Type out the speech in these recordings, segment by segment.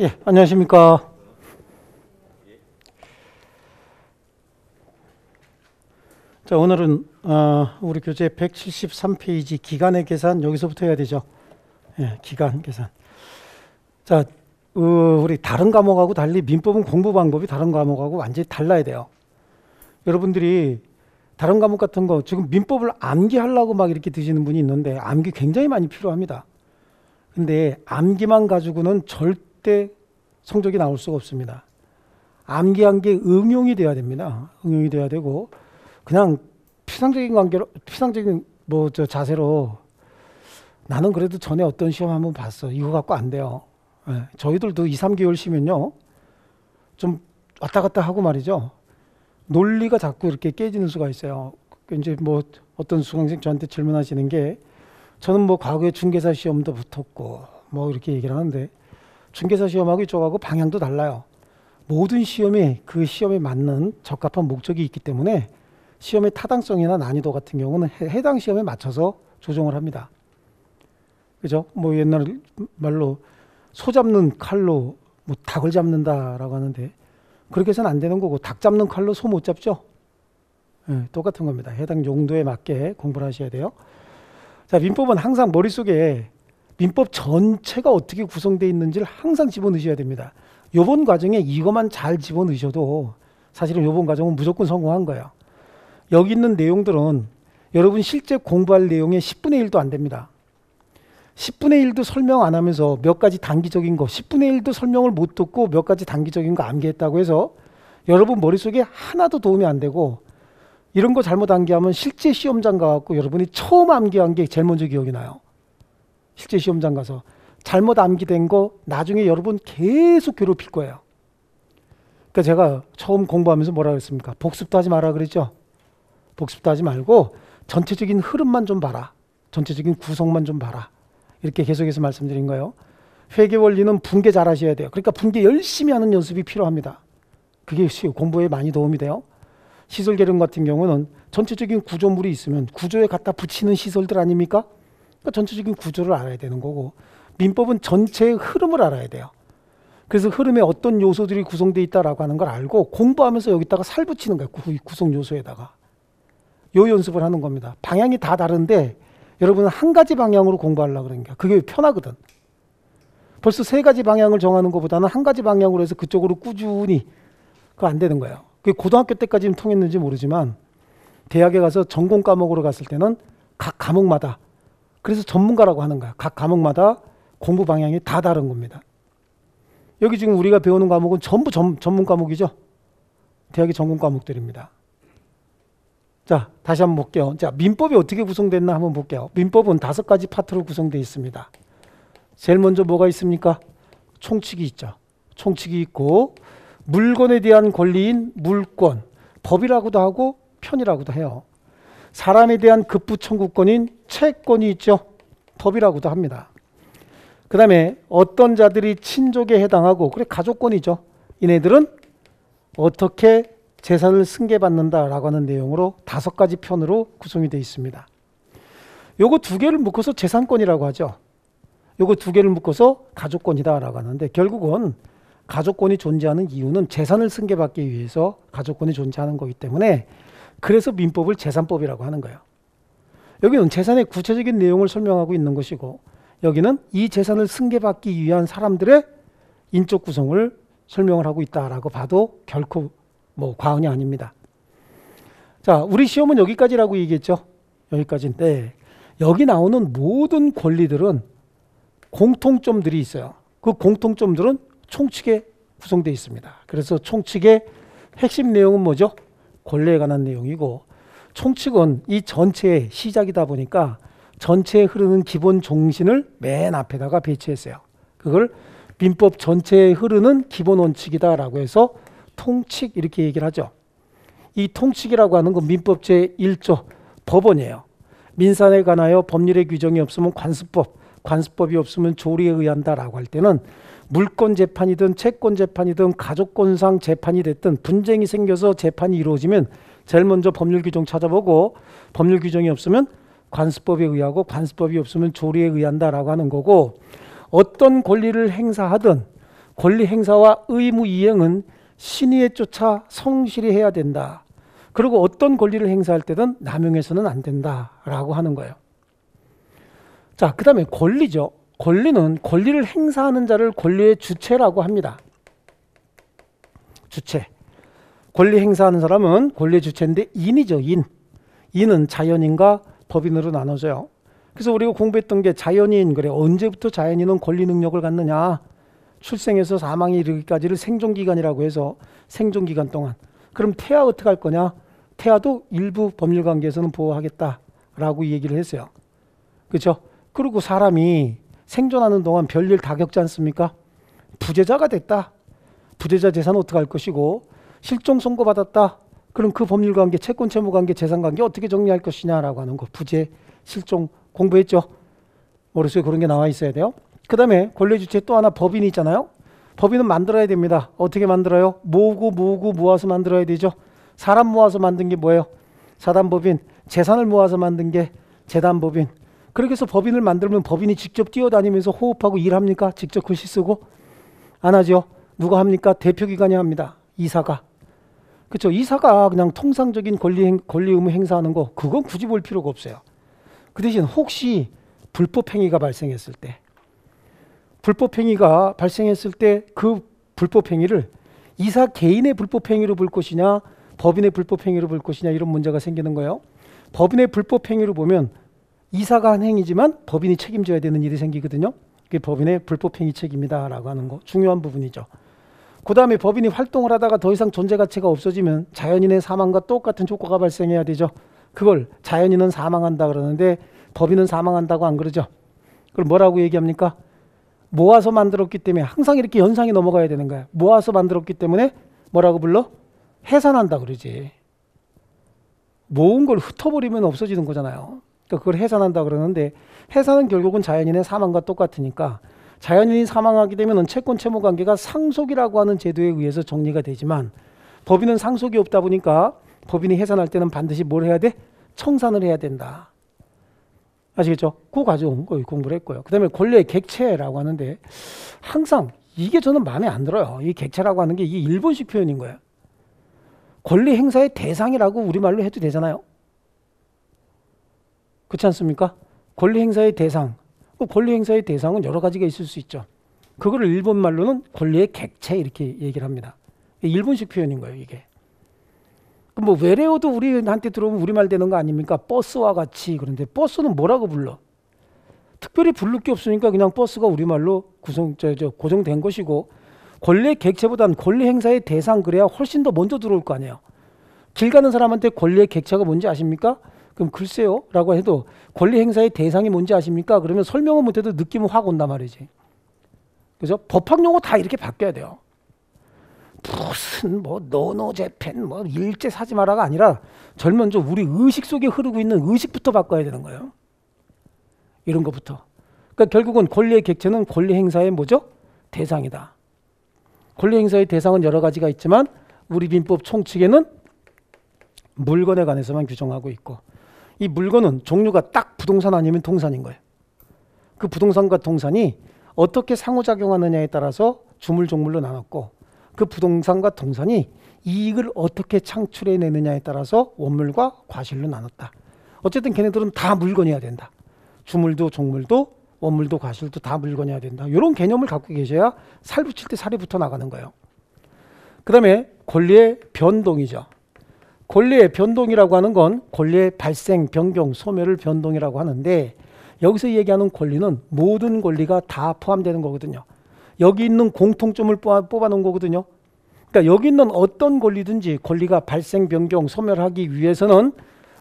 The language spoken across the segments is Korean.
예, 안녕하십니까. 자, 오늘은 우리 교재 173페이지 기간의 계산 여기서부터 해야 되죠. 예, 기간 계산. 자, 우리 다른 과목하고 달리 민법은 공부 방법이 다른 과목하고 완전히 달라야 돼요. 여러분들이 다른 과목 같은 거 지금 민법을 암기하려고 막 이렇게 드시는 분이 있는데 암기 굉장히 많이 필요합니다. 근데 암기만 가지고는 절대 성적이 나올 수가 없습니다. 암기한 게 응용이 돼야 됩니다. 응용이 돼야 되고 그냥 피상적인 자세로 나는 그래도 전에 어떤 시험 한번 봤어. 이거 갖고 안 돼요. 예, 저희들도 2, 3개월 쉬면요. 좀 왔다 갔다 하고 말이죠. 논리가 자꾸 이렇게 깨지는 수가 있어요. 이제 어떤 수강생 저한테 질문하시는 게 저는 과거에 중개사 시험도 붙었고 이렇게 얘기를 하는데 중개사 시험하고 이쪽하고 방향도 달라요. 모든 시험이 그 시험에 맞는 적합한 목적이 있기 때문에 시험의 타당성이나 난이도 같은 경우는 해당 시험에 맞춰서 조정을 합니다. 그죠? 옛날 말로 소 잡는 칼로 닭을 잡는다라고 하는데 그렇게 해서는 안 되는 거고 닭 잡는 칼로 소 못 잡죠? 네, 똑같은 겁니다. 해당 용도에 맞게 공부를 하셔야 돼요. 자, 민법은 항상 머릿속에 민법 전체가 어떻게 구성되어 있는지를 항상 집어넣으셔야 됩니다. 요번 과정에 이것만 잘 집어넣으셔도 사실은 요번 과정은 무조건 성공한 거예요. 여기 있는 내용들은 여러분 실제 공부할 내용의 10분의 1도 안 됩니다. 10분의 1도 설명 안 하면서 몇 가지 단기적인 거 10분의 1도 설명을 못 듣고 몇 가지 단기적인 거 암기했다고 해서 여러분 머릿속에 하나도 도움이 안 되고 이런 거 잘못 암기하면 실제 시험장 가갖고 여러분이 처음 암기한 게 제일 먼저 기억이 나요. 실제 시험장 가서 잘못 암기된 거 나중에 여러분 계속 괴롭힐 거예요. 그러니까 제가 처음 공부하면서 뭐라 그랬습니까? 복습도 하지 마라 그랬죠. 복습도 하지 말고 전체적인 흐름만 좀 봐라. 전체적인 구성만 좀 봐라. 이렇게 계속해서 말씀드린 거예요. 회계 원리는 분계 잘 하셔야 돼요. 그러니까 분계 열심히 하는 연습이 필요합니다. 그게 공부에 많이 도움이 돼요. 시설 계령 같은 경우는 전체적인 구조물이 있으면 구조에 갖다 붙이는 시설들 아닙니까? 그러니까 전체적인 구조를 알아야 되는 거고 민법은 전체의 흐름을 알아야 돼요. 그래서 흐름에 어떤 요소들이 구성되어 있다라고 하는 걸 알고 공부하면서 여기다가 살 붙이는 거예요. 구성 요소에다가. 요 연습을 하는 겁니다. 방향이 다 다른데 여러분은 한 가지 방향으로 공부하려고 그러는 거야. 그게 편하거든. 벌써 세 가지 방향을 정하는 것보다는 한 가지 방향으로 해서 그쪽으로 꾸준히 그거 안 되는 거예요. 그게 고등학교 때까지는 통했는지 모르지만 대학에 가서 전공 과목으로 갔을 때는 각 과목마다 그래서 전문가라고 하는 거야. 각 과목마다 공부 방향이 다 다른 겁니다. 여기 지금 우리가 배우는 과목은 전부 전문 과목이죠. 대학의 전공 과목들입니다. 자, 다시 한번 볼게요. 자, 민법이 어떻게 구성됐나 한번 볼게요. 민법은 5가지 파트로 구성되어 있습니다. 제일 먼저 뭐가 있습니까? 총칙이 있죠. 총칙이 있고 물건에 대한 권리인 물권, 법이라고도 하고 편이라고도 해요. 사람에 대한 급부 청구권인 채권이 있죠. 법이라고도 합니다. 그 다음에 어떤 자들이 친족에 해당하고 그래 가족권이죠. 이네들은 어떻게 재산을 승계받는다라고 하는 내용으로 5가지 편으로 구성이 되어 있습니다. 요거 2개를 묶어서 재산권이라고 하죠. 요거 2개를 묶어서 가족권이다라고 하는데 결국은 가족권이 존재하는 이유는 재산을 승계받기 위해서 가족권이 존재하는 거기 때문에 그래서 민법을 재산법이라고 하는 거예요. 여기는 재산의 구체적인 내용을 설명하고 있는 것이고 여기는 이 재산을 승계받기 위한 사람들의 인적 구성을 설명을 하고 있다라고 봐도 결코 과언이 아닙니다. 자, 우리 시험은 여기까지라고 얘기했죠. 여기까지인데 여기 나오는 모든 권리들은 공통점들이 있어요. 그 공통점들은 총칙에 구성되어 있습니다. 그래서 총칙의 핵심 내용은 뭐죠? 권리에 관한 내용이고 총칙은 이 전체의 시작이다 보니까 전체에 흐르는 기본 정신을 맨 앞에다가 배치했어요. 그걸 민법 전체에 흐르는 기본 원칙이다라고 해서 통칙 이렇게 얘기를 하죠. 이 통칙이라고 하는 건 민법 제1조 법원이에요. 민사에 관하여 법률의 규정이 없으면 관습법, 관습법이 없으면 조리에 의한다라고 할 때는 물권 재판이든 채권 재판이든 가족권상 재판이 됐든 분쟁이 생겨서 재판이 이루어지면 제일 먼저 법률 규정 찾아보고 법률 규정이 없으면 관습법에 의하고 관습법이 없으면 조리에 의한다라고 하는 거고 어떤 권리를 행사하든 권리 행사와 의무 이행은 신의에 쫓아 성실히 해야 된다. 그리고 어떤 권리를 행사할 때든 남용해서는 안 된다라고 하는 거예요. 자, 그 다음에 권리죠. 권리는 권리를 행사하는 자를 권리의 주체라고 합니다. 주체. 권리 행사하는 사람은 권리의 주체인데 인이죠. 인은 자연인과 법인으로 나눠져요. 그래서 우리가 공부했던 게 자연인, 그래 언제부터 자연인은 권리 능력을 갖느냐. 출생에서 사망에 이르기까지를 생존기간이라고 해서 생존기간 동안. 그럼 태아 어떻게 할 거냐. 태아도 일부 법률관계에서는 보호하겠다라고 얘기를 했어요. 그렇죠? 그리고 사람이 생존하는 동안 별일 다 겪지 않습니까? 부재자가 됐다. 부재자 재산은 어떻게 할 것이고 실종 선고받았다. 그럼 그 법률관계, 채권 채무관계, 재산관계 어떻게 정리할 것이냐라고 하는 거. 부재, 실종 공부했죠? 머릿속에 그런 게 나와 있어야 돼요. 그 다음에 권리 주체 또 하나 법인이 있잖아요. 법인은 만들어야 됩니다. 어떻게 만들어요? 모으고 모아서 만들어야 되죠. 사람 모아서 만든 게 뭐예요? 사단법인. 재산을 모아서 만든 게 재단법인. 그렇게 해서 법인을 만들면 법인이 직접 뛰어다니면서 호흡하고 일합니까? 직접 글씨 쓰고? 안 하죠. 누가 합니까? 대표기관이 합니다. 이사가. 그렇죠. 이사가 그냥 통상적인 권리 의무 행사하는 거 그건 굳이 볼 필요가 없어요. 그 대신 혹시 불법행위가 발생했을 때 그 불법행위를 이사 개인의 불법행위로 볼 것이냐 법인의 불법행위로 볼 것이냐 이런 문제가 생기는 거예요. 법인의 불법행위로 보면 이사가 한 행위지만 법인이 책임져야 되는 일이 생기거든요. 그게 법인의 불법행위 책임이다라고 하는 거 중요한 부분이죠. 그 다음에 법인이 활동을 하다가 더 이상 존재 가치가 없어지면 자연인의 사망과 똑같은 효과가 발생해야 되죠. 그걸 자연인은 사망한다 그러는데 법인은 사망한다고 안 그러죠. 그럼 뭐라고 얘기합니까? 모아서 만들었기 때문에 항상 이렇게 연상이 넘어가야 되는 거야. 모아서 만들었기 때문에 뭐라고 불러? 해산한다 그러지. 모은 걸 흩어버리면 없어지는 거잖아요. 그러니까 그걸 해산한다 그러는데 해산은 결국은 자연인의 사망과 똑같으니까 자연인이 사망하게 되면 채권 채무 관계가 상속이라고 하는 제도에 의해서 정리가 되지만 법인은 상속이 없다 보니까 법인이 해산할 때는 반드시 뭘 해야 돼? 청산을 해야 된다. 아시겠죠? 그 과정 거의 공부를 했고요. 그 다음에 권리의 객체라고 하는데 항상 이게 저는 마음에 안 들어요. 이 객체라고 하는 게 이게 일본식 표현인 거예요. 권리 행사의 대상이라고 우리말로 해도 되잖아요. 그렇지 않습니까? 권리 행사의 대상. 권리 행사의 대상은 여러 가지가 있을 수 있죠. 그거를 일본 말로는 권리의 객체 이렇게 얘기를 합니다. 일본식 표현인 거예요, 이게. 뭐 외래어도 우리한테 들어오면 우리말 되는 거 아닙니까? 버스와 같이. 그런데 버스는 뭐라고 불러? 특별히 부를 게 없으니까 그냥 버스가 우리말로 고정된 것이고 권리의 객체보다는 권리 행사의 대상 그래야 훨씬 더 먼저 들어올 거 아니에요. 길 가는 사람한테 권리의 객체가 뭔지 아십니까? 그럼 글쎄요 라고 해도 권리 행사의 대상이 뭔지 아십니까? 그러면 설명은 못해도 느낌은 확 온단 말이지. 그죠? 법학 용어 다 이렇게 바뀌어야 돼요. 무슨 노노 재팬 일제 사지 마라가 아니라 제일 먼저 우리 의식 속에 흐르고 있는 의식부터 바꿔야 되는 거예요. 이런 것부터. 그러니까 결국은 권리의 객체는 권리 행사의 뭐죠? 대상이다. 권리 행사의 대상은 여러 가지가 있지만 우리 민법 총칙에는 물건에 관해서만 규정하고 있고 이 물건은 종류가 딱 부동산 아니면 동산인 거예요. 그 부동산과 동산이 어떻게 상호작용하느냐에 따라서 주물종물로 나눴고 그 부동산과 동산이 이익을 어떻게 창출해내느냐에 따라서 원물과 과실로 나눴다. 어쨌든 걔네들은 다 물건이어야 된다. 주물도 종물도 원물도 과실도 다 물건이어야 된다. 이런 개념을 갖고 계셔야 살 붙일 때 살이 붙어 나가는 거예요. 그 다음에 권리의 변동이죠. 권리의 변동이라고 하는 건 권리의 발생, 변경, 소멸을 변동이라고 하는데 여기서 얘기하는 권리는 모든 권리가 다 포함되는 거거든요. 여기 있는 공통점을 뽑아놓은 거거든요. 그러니까 여기 있는 어떤 권리든지 권리가 발생, 변경, 소멸하기 위해서는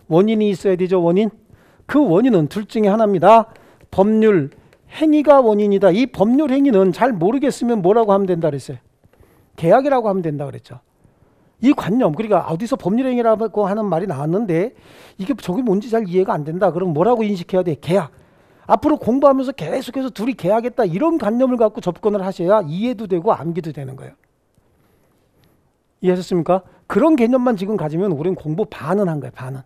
원인이 있어야 되죠. 원인. 그 원인은 둘 중에 하나입니다. 법률 행위가 원인이다. 이 법률 행위는 잘 모르겠으면 뭐라고 하면 된다 그랬어요. 계약이라고 하면 된다 그랬죠. 이 관념, 그러니까 어디서 법률 행위라고 하는 말이 나왔는데 이게 저게 뭔지 잘 이해가 안 된다. 그럼 뭐라고 인식해야 돼? 계약. 앞으로 공부하면서 계속해서 둘이 계약했다. 이런 관념을 갖고 접근을 하셔야 이해도 되고 암기도 되는 거예요. 이해하셨습니까? 그런 개념만 지금 가지면 우리는 공부 반은 한 거예요. 반은.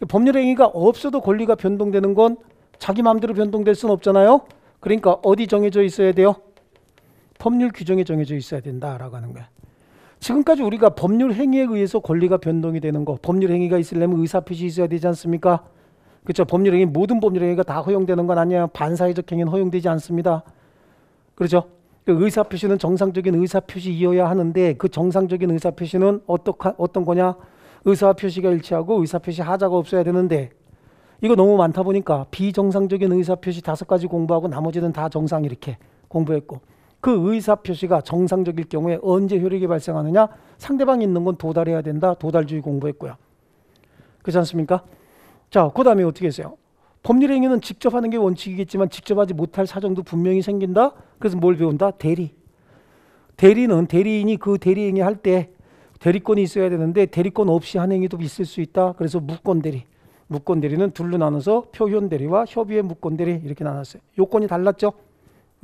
법률 행위가 없어도 권리가 변동되는 건 자기 마음대로 변동될 수는 없잖아요. 그러니까 어디 정해져 있어야 돼요? 법률 규정에 정해져 있어야 된다라고 하는 거야. 지금까지 우리가 법률 행위에 의해서 권리가 변동이 되는 거, 법률 행위가 있으려면 의사표시 있어야 되지 않습니까? 그렇죠. 법률 행위, 모든 법률 행위가 다 허용되는 건 아니에요. 반사회적 행위는 허용되지 않습니다. 그렇죠. 그 의사표시는 정상적인 의사표시이어야 하는데 그 정상적인 의사표시는 어떤 거냐? 의사와 표시가 일치하고 의사표시 하자가 없어야 되는데 이거 너무 많다 보니까 비정상적인 의사표시 5가지 공부하고 나머지는 다 정상 이렇게 공부했고, 그 의사표시가 정상적일 경우에 언제 효력이 발생하느냐? 상대방이 있는 건 도달해야 된다. 도달주의 공부했고요. 그렇지 않습니까? 자, 그 다음에 어떻게 했어요? 법률 행위는 직접 하는 게 원칙이겠지만 직접 하지 못할 사정도 분명히 생긴다. 그래서 뭘 배운다? 대리. 대리는 대리인이 그 대리 행위 할 때 대리권이 있어야 되는데 대리권 없이 한 행위도 있을 수 있다. 그래서 무권 대리. 무권 대리는 둘로 나눠서 표현 대리와 협의의 무권 대리 이렇게 나눴어요. 요건이 달랐죠?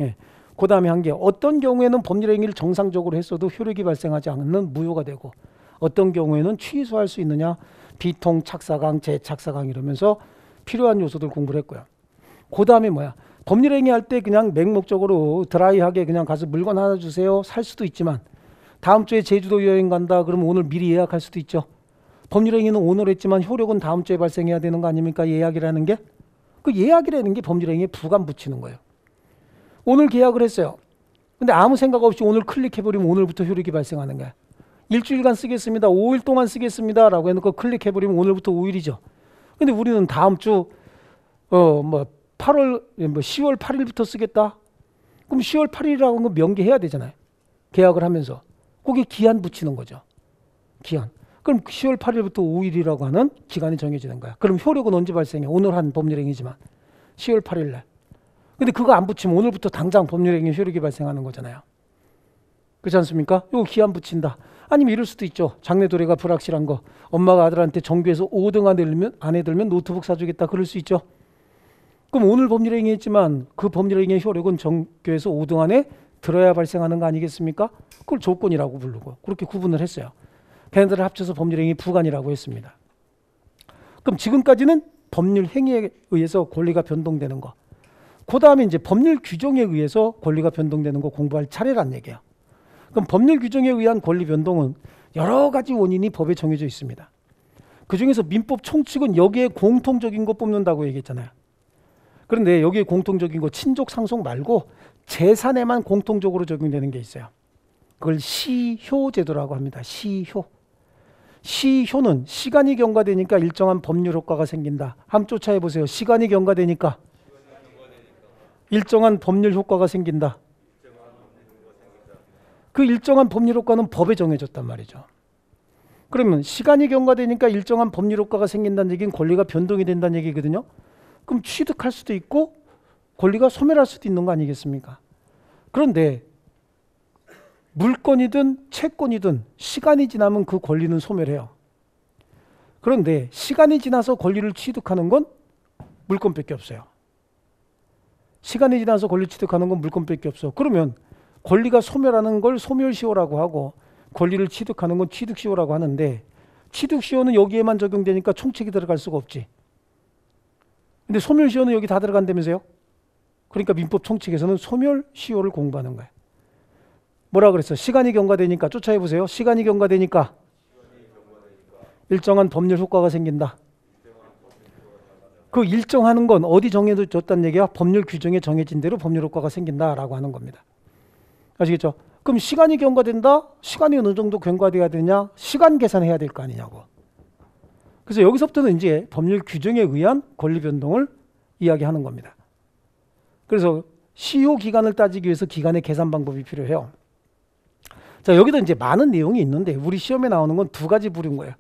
예. 그 다음에 한 게 어떤 경우에는 법률 행위를 정상적으로 했어도 효력이 발생하지 않는 무효가 되고 어떤 경우에는 취소할 수 있느냐? 비통, 착사강, 재착사강 이러면서 필요한 요소들 공부를 했고요. 그 다음에 뭐야? 법률 행위 할 때 그냥 맹목적으로 드라이하게 그냥 가서 물건 하나 주세요. 살 수도 있지만 다음 주에 제주도 여행 간다. 그러면 오늘 미리 예약할 수도 있죠. 법률 행위는 오늘 했지만 효력은 다음 주에 발생해야 되는 거 아닙니까? 예약이라는 게. 그 예약이라는 게 법률 행위에 부감 붙이는 거예요. 오늘 계약을 했어요. 근데 아무 생각 없이 오늘 클릭해버리면 오늘부터 효력이 발생하는 거야. 일주일간 쓰겠습니다. 5일 동안 쓰겠습니다. 라고 해놓고 클릭해버리면 오늘부터 5일이죠. 근데 우리는 다음 주 8월, 10월 8일부터 쓰겠다. 그럼 10월 8일이라고 하는 거 명기해야 되잖아요. 계약을 하면서. 거기에 기한 붙이는 거죠. 기한. 그럼 10월 8일부터 5일이라고 하는 기간이 정해지는 거야. 그럼 효력은 언제 발생해? 오늘 한 법률행위지만 10월 8일 날. 근데 그거 안 붙이면 오늘부터 당장 법률행위 효력이 발생하는 거잖아요. 그렇지 않습니까? 이거 기한 붙인다. 아니면 이럴 수도 있죠. 장래도래가 불확실한 거. 엄마가 아들한테 전교에서 5등 안에 들면 노트북 사주겠다. 그럴 수 있죠. 그럼 오늘 법률행위 했지만 그 법률행위의 효력은 전교에서 5등 안에 들어야 발생하는 거 아니겠습니까? 그걸 조건이라고 부르고 그렇게 구분을 했어요. 걔네들을 합쳐서 법률행위 부관이라고 했습니다. 그럼 지금까지는 법률 행위에 의해서 권리가 변동되는 거. 그 다음에 이제 법률 규정에 의해서 권리가 변동되는 거 공부할 차례란 얘기예요. 그럼 법률 규정에 의한 권리 변동은 여러 가지 원인이 법에 정해져 있습니다. 그 중에서 민법 총칙은 여기에 공통적인 거 뽑는다고 얘기했잖아요. 그런데 여기에 공통적인 거 친족 상속 말고 재산에만 공통적으로 적용되는 게 있어요. 그걸 시효제도라고 합니다. 시효. 시효는 시간이 경과되니까 일정한 법률 효과가 생긴다. 한번 쫓아해 보세요. 시간이 경과되니까 일정한 법률 효과가 생긴다. 그 일정한 법률 효과는 법에 정해졌단 말이죠. 그러면 시간이 경과되니까 일정한 법률 효과가 생긴다는 얘기는 권리가 변동이 된다는 얘기거든요. 그럼 취득할 수도 있고 권리가 소멸할 수도 있는 거 아니겠습니까? 그런데 물권이든 채권이든 시간이 지나면 그 권리는 소멸해요. 그런데 시간이 지나서 권리를 취득하는 건 물권밖에 없어요. 시간이 지나서 권리 취득하는 건 물권밖에 없어. 그러면 권리가 소멸하는 걸 소멸시효라고 하고 권리를 취득하는 건 취득시효라고 하는데 취득시효는 여기에만 적용되니까 총칙이 들어갈 수가 없지. 근데 소멸시효는 여기 다 들어간다면서요? 그러니까 민법 총칙에서는 소멸시효를 공부하는 거예요. 뭐라 그랬어? 시간이 경과되니까 쫓아해 보세요. 시간이 경과되니까 일정한 법률 효과가 생긴다. 그 일정하는 건 어디 정해졌다는 얘기야? 법률 규정에 정해진 대로 법률 효과가 생긴다라고 하는 겁니다. 아시겠죠? 그럼 시간이 경과된다? 시간이 어느 정도 경과돼야 되냐? 시간 계산해야 될 거 아니냐고. 그래서 여기서부터는 이제 법률 규정에 의한 권리 변동을 이야기하는 겁니다. 그래서 시효 기간을 따지기 위해서 기간의 계산 방법이 필요해요. 자, 여기도 이제 많은 내용이 있는데 우리 시험에 나오는 건 2가지 부류인 거예요.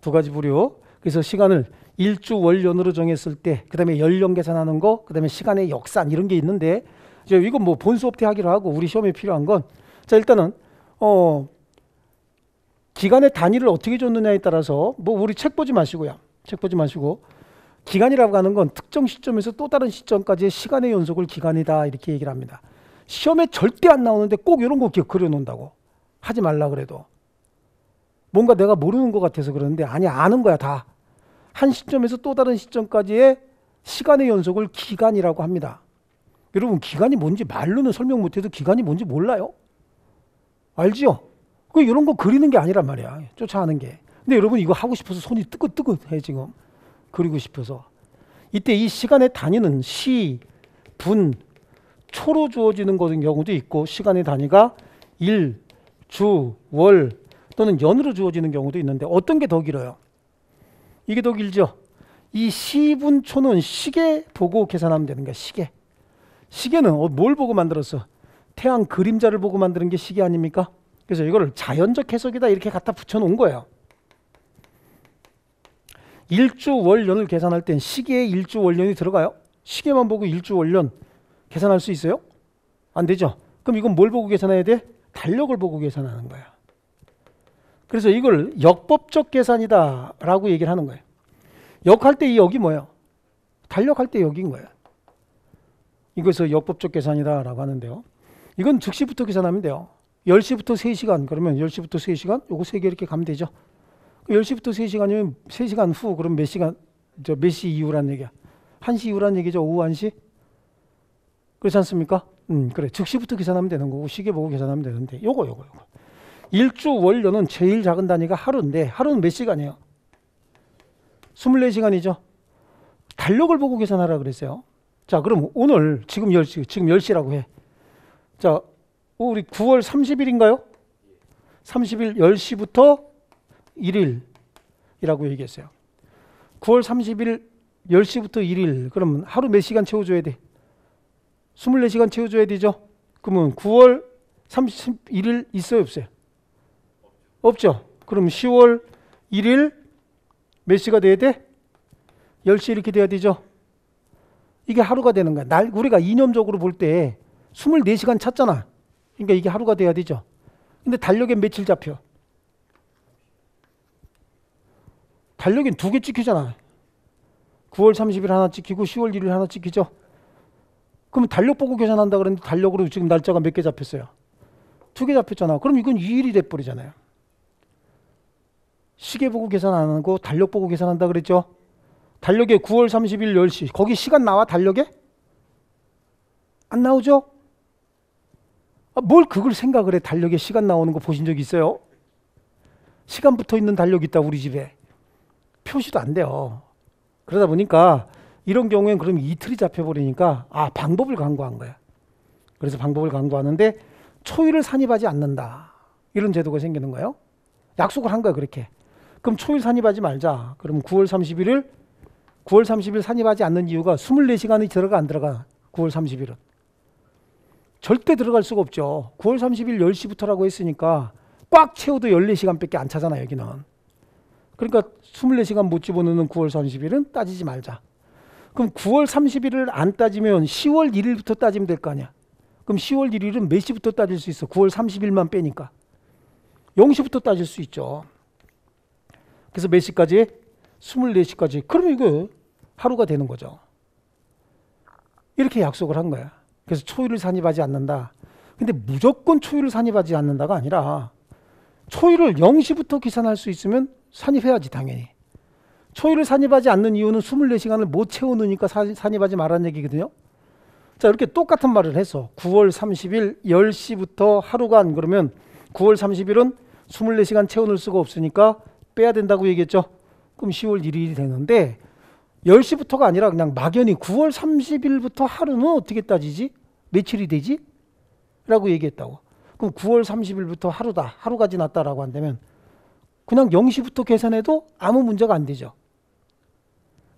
2가지 부류. 그래서 시간을 일주 월연으로 정했을 때, 그 다음에 연령 계산하는 거, 그 다음에 시간의 역산 이런 게 있는데 이제 이건 뭐 본수업 때 하기로 하고 우리 시험에 필요한 건 자 일단은 기간의 단위를 어떻게 줬느냐에 따라서 뭐 우리 책 보지 마시고요. 책 보지 마시고 기간이라고 하는 건 특정 시점에서 또 다른 시점까지의 시간의 연속을 기간이다 이렇게 얘기를 합니다. 시험에 절대 안 나오는데 꼭 이런 거 그려 놓는다고. 하지 말라 그래도. 뭔가 내가 모르는 것 같아서 그러는데 아니 아는 거야 다. 한 시점에서 또 다른 시점까지의 시간의 연속을 기간이라고 합니다. 여러분 기간이 뭔지 말로는 설명 못해도 기간이 뭔지 몰라요? 알죠? 이런 거 그리는 게 아니란 말이야. 쫓아가는 게. 근데 여러분 이거 하고 싶어서 손이 뜨긋뜨긋해 지금. 그리고 싶어서. 이때 이 시간의 단위는 시, 분, 초로 주어지는 경우도 있고 시간의 단위가 일, 주, 월 또는 년으로 주어지는 경우도 있는데 어떤 게 더 길어요? 이게 더 길죠? 이 시, 분, 초는 시계 보고 계산하면 되는 거야. 시계. 시계는 뭘 보고 만들었어? 태양 그림자를 보고 만드는 게 시계 아닙니까? 그래서 이거를 자연적 해석이다 이렇게 갖다 붙여놓은 거예요. 일주, 월, 년을 계산할 땐 시계에 일주, 월, 년이 들어가요? 시계만 보고 일주, 월, 년 계산할 수 있어요? 안 되죠? 그럼 이건 뭘 보고 계산해야 돼? 달력을 보고 계산하는 거야. 그래서 이걸 역법적 계산이다 라고 얘기를 하는 거예요. 역할 때 이 역이 뭐예요? 달력할 때 역인 거예요. 이것을 역법적 계산이다 라고 하는데요. 이건 즉시부터 계산하면 돼요. 10시부터 3시간 그러면 10시부터 3시간 요거 3개 이렇게 가면 되죠. 10시부터 3시간이면 3시간 후 그럼 몇 시간 몇 시 이후란 얘기야. 1시 이후란 얘기죠. 오후 1시. 그렇지 않습니까? 그래. 즉시부터 계산하면 되는 거고 시계 보고 계산하면 되는데 요거. 일주 월년은 제일 작은 단위가 하루인데 하루는 몇 시간이에요? 24시간이죠. 달력을 보고 계산하라 그랬어요. 자, 그럼 오늘 지금 10시라고 해. 자, 우리 9월 30일인가요? 30일 10시부터 1일이라고 얘기했어요. 9월 30일 10시부터 1일 그러면 하루 몇 시간 채워줘야 돼? 24시간 채워줘야 되죠? 그러면 9월 31일 있어요 없어요? 없죠. 그럼 10월 1일 몇 시가 돼야 돼? 10시 이렇게 돼야 되죠? 이게 하루가 되는 거야. 우리가 이념적으로 볼 때 24시간 찾잖아. 그러니까 이게 하루가 돼야 되죠. 근데 달력에 며칠 잡혀? 달력엔 2개 찍히잖아. 9월 30일 하나 찍히고 10월 1일 하나 찍히죠. 그럼 달력 보고 계산한다 그랬는데 달력으로 지금 날짜가 몇 개 잡혔어요? 2개 잡혔잖아. 그럼 이건 2일이 돼버리잖아요. 시계 보고 계산 안 하고 달력 보고 계산한다 그랬죠. 달력에 9월 30일 10시 거기 시간 나와 달력에? 안 나오죠? 뭘 그걸 생각을 해. 달력에 시간 나오는 거 보신 적 있어요? 시간 붙어있는 달력 있다 우리 집에. 표시도 안 돼요. 그러다 보니까 이런 경우엔 그럼 이틀이 잡혀버리니까 방법을 강구한 거야. 그래서 방법을 강구하는데 초일을 산입하지 않는다. 이런 제도가 생기는 거예요. 약속을 한 거야 그렇게. 그럼 초일 산입하지 말자. 그럼 9월 30일 산입하지 않는 이유가 24시간이 들어가 안 들어가? 9월 30일은. 절대 들어갈 수가 없죠. 9월 30일 10시부터라고 했으니까 꽉 채워도 14시간밖에 안 차잖아 여기는. 그러니까 24시간 못 집어넣는 9월 30일은 따지지 말자. 그럼 9월 30일을 안 따지면 10월 1일부터 따지면 될 거 아니야. 그럼 10월 1일은 몇 시부터 따질 수 있어? 9월 30일만 빼니까 0시부터 따질 수 있죠. 그래서 몇 시까지? 24시까지. 그럼 이거 하루가 되는 거죠. 이렇게 약속을 한 거야. 그래서 초일을 산입하지 않는다. 근데 무조건 초일을 산입하지 않는다가 아니라 초일을 0시부터 계산할 수 있으면 산입해야지 당연히. 초일을 산입하지 않는 이유는 24시간을 못 채워놓으니까 산입하지 말라는 얘기거든요. 자, 이렇게 똑같은 말을 해서 9월 30일 10시부터 하루간 그러면 9월 30일은 24시간 채워놓을 수가 없으니까 빼야 된다고 얘기했죠. 그럼 10월 1일이 되는데 10시부터가 아니라 그냥 막연히 9월 30일부터 하루는 어떻게 따지지? 며칠이 되지? 라고 얘기했다고. 그럼 9월 30일부터 하루다. 하루가 지났다라고 한다면 그냥 0시부터 계산해도 아무 문제가 안 되죠.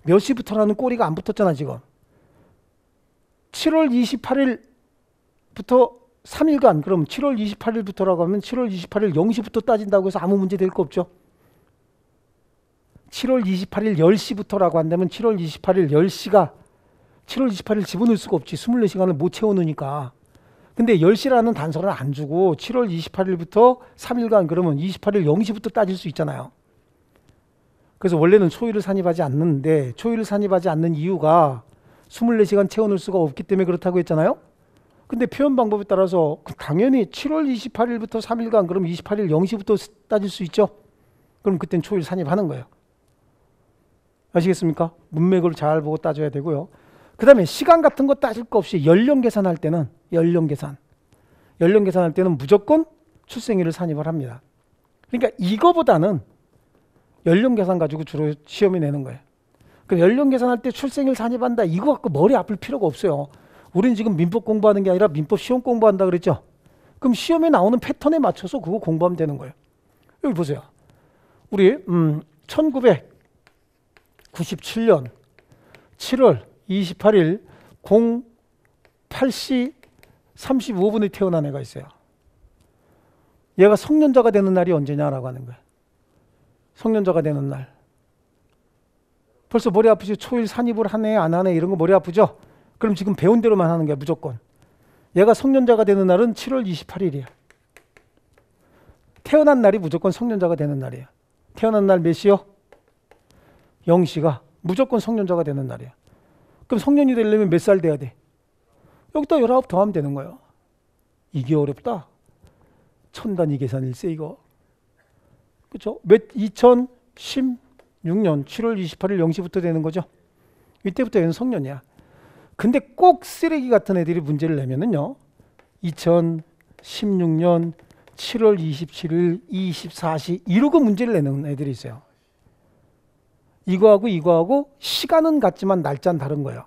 몇 시부터라는 꼬리가 안 붙었잖아 지금. 7월 28일부터 3일간 그럼 7월 28일부터라고 하면 7월 28일 0시부터 따진다고 해서 아무 문제 될 거 없죠. 7월 28일 10시부터라고 한다면 7월 28일 10시가 7월 28일 집어넣을 수가 없지. 24시간을 못 채워놓으니까. 근데 10시라는 단서를 안 주고 7월 28일부터 3일간 그러면 28일 0시부터 따질 수 있잖아요. 그래서 원래는 초일을 산입하지 않는데 초일을 산입하지 않는 이유가 24시간 채워넣을 수가 없기 때문에 그렇다고 했잖아요. 근데 표현 방법에 따라서 당연히 7월 28일부터 3일간 그럼 28일 0시부터 따질 수 있죠. 그럼 그땐 초일 산입하는 거예요. 아시겠습니까? 문맥을 잘 보고 따져야 되고요. 그 다음에 시간 같은 거 따질 거 없이 연령 계산할 때는 무조건 출생일을 산입을 합니다. 그러니까 이거보다는 연령 계산 가지고 주로 시험이 내는 거예요. 그 연령 계산할 때 출생일 산입한다 이거 갖고 머리 아플 필요가 없어요. 우리는 지금 민법 공부하는 게 아니라 민법 시험 공부한다 그랬죠. 그럼 시험에 나오는 패턴에 맞춰서 그거 공부하면 되는 거예요. 여기 보세요. 우리 1997년 7월 28일 08시 35분에 태어난 애가 있어요. 얘가 성년자가 되는 날이 언제냐라고 하는 거예요. 성년자가 되는 날. 벌써 머리 아프죠? 초일 산입을 하네 안 하네 이런 거 머리 아프죠? 그럼 지금 배운 대로만 하는 거야 무조건. 얘가 성년자가 되는 날은 7월 28일이야. 태어난 날이 무조건 성년자가 되는 날이야. 태어난 날 몇 시요? 0시가 무조건 성년자가 되는 날이야. 그럼 성년이 되려면 몇 살 돼야 돼? 여기다 19 더하면 되는 거예요. 이게 어렵다. 천단위 계산일세 이거. 그렇죠? 2016년 7월 28일 0시부터 되는 거죠. 이때부터 얘는 성년이야. 근데 꼭 쓰레기 같은 애들이 문제를 내면은요. 2016년 7월 27일 24시 이러고 문제를 내는 애들이 있어요. 이거하고 시간은 같지만 날짜는 다른 거예요.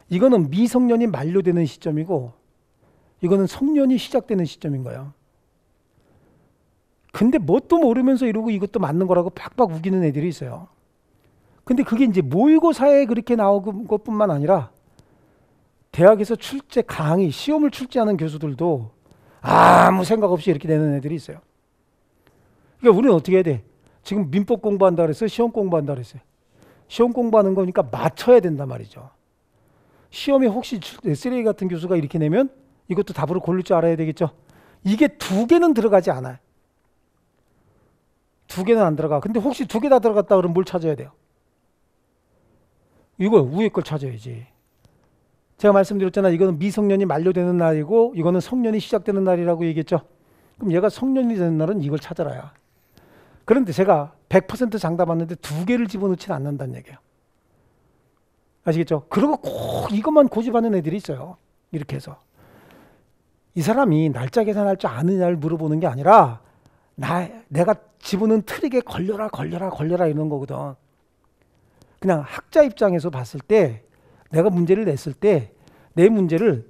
이거는 미성년이 만료되는 시점이고 이거는 성년이 시작되는 시점인 거예요. 근데 뭣도 모르면서 이러고 이것도 맞는 거라고 팍팍 우기는 애들이 있어요. 근데 그게 이제 모의고사에 그렇게 나오는 것뿐만 아니라 대학에서 출제 강의, 시험을 출제하는 교수들도 아무 생각 없이 이렇게 내는 애들이 있어요. 그러니까 우리는 어떻게 해야 돼? 지금 민법 공부한다 그랬어요? 시험 공부한다 그랬어요? 시험 공부하는 거니까 맞춰야 된단 말이죠. 시험에 혹시 쓰레기 같은 교수가 이렇게 내면 이것도 답으로 고를 줄 알아야 되겠죠. 이게 2개는 들어가지 않아요. 2개는 안 들어가. 근데 혹시 2개 다 들어갔다 그러면 뭘 찾아야 돼요? 이거 위에 걸 찾아야지. 제가 말씀드렸잖아요. 이거는 미성년이 만료되는 날이고 이거는 성년이 시작되는 날이라고 얘기했죠. 그럼 얘가 성년이 되는 날은 이걸 찾아라야. 그런데 제가 100% 장담하는데 2개를 집어넣지는 않는다는 얘기예요. 아시겠죠? 그리고 꼭 이것만 고집하는 애들이 있어요. 이렇게 해서. 이 사람이 날짜 계산할 줄 아느냐를 물어보는 게 아니라 내가 집어넣은 트릭에 걸려라 이런 거거든. 그냥 학자 입장에서 봤을 때 내가 문제를 냈을 때 내 문제를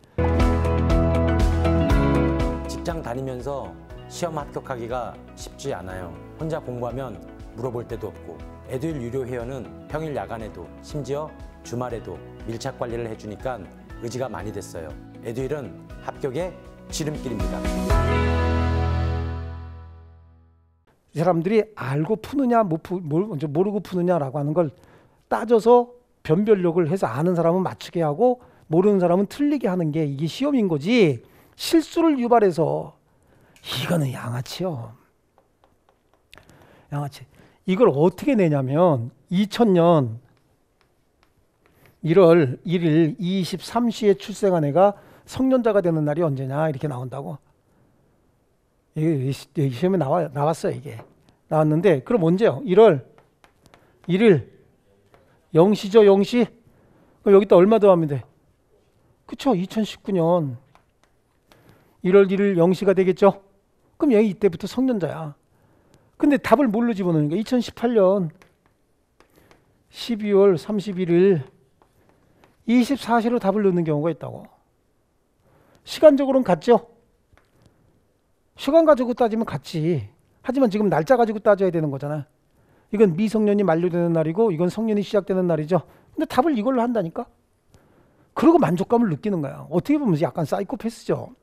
직장 다니면서 시험 합격하기가 쉽지 않아요. 혼자 공부하면 물어볼 데도 없고 에듀윌 유료 회원은 평일 야간에도 심지어 주말에도 밀착 관리를 해주니까 의지가 많이 됐어요. 에듀윌은 합격의 지름길입니다. 이 사람들이 알고 푸느냐 모르고 푸느냐라고 하는 걸 따져서 변별력을 해서 아는 사람은 맞추게 하고 모르는 사람은 틀리게 하는 게 이게 시험인 거지. 실수를 유발해서 이거는 양아치요. 양아치. 이걸 어떻게 내냐면 2000년 1월 1일 23시에 출생한 애가 성년자가 되는 날이 언제냐 이렇게 나온다고. 이 시험에 나왔어요. 이게 나왔는데 그럼 언제요? 1월 1일 0시죠. 0시. 그럼 여기다 얼마 더하면 돼? 그쵸? 2019년 1월 1일 0시가 되겠죠? 그럼 얘 이때부터 성년자야. 근데 답을 뭘로 집어넣는 거야? 2018년 12월 31일 24시로 답을 넣는 경우가 있다고. 시간적으로는 같죠? 시간 가지고 따지면 같지. 하지만 지금 날짜 가지고 따져야 되는 거잖아. 이건 미성년이 만료되는 날이고 이건 성년이 시작되는 날이죠. 근데 답을 이걸로 한다니까? 그리고 만족감을 느끼는 거야. 어떻게 보면 약간 사이코패스죠.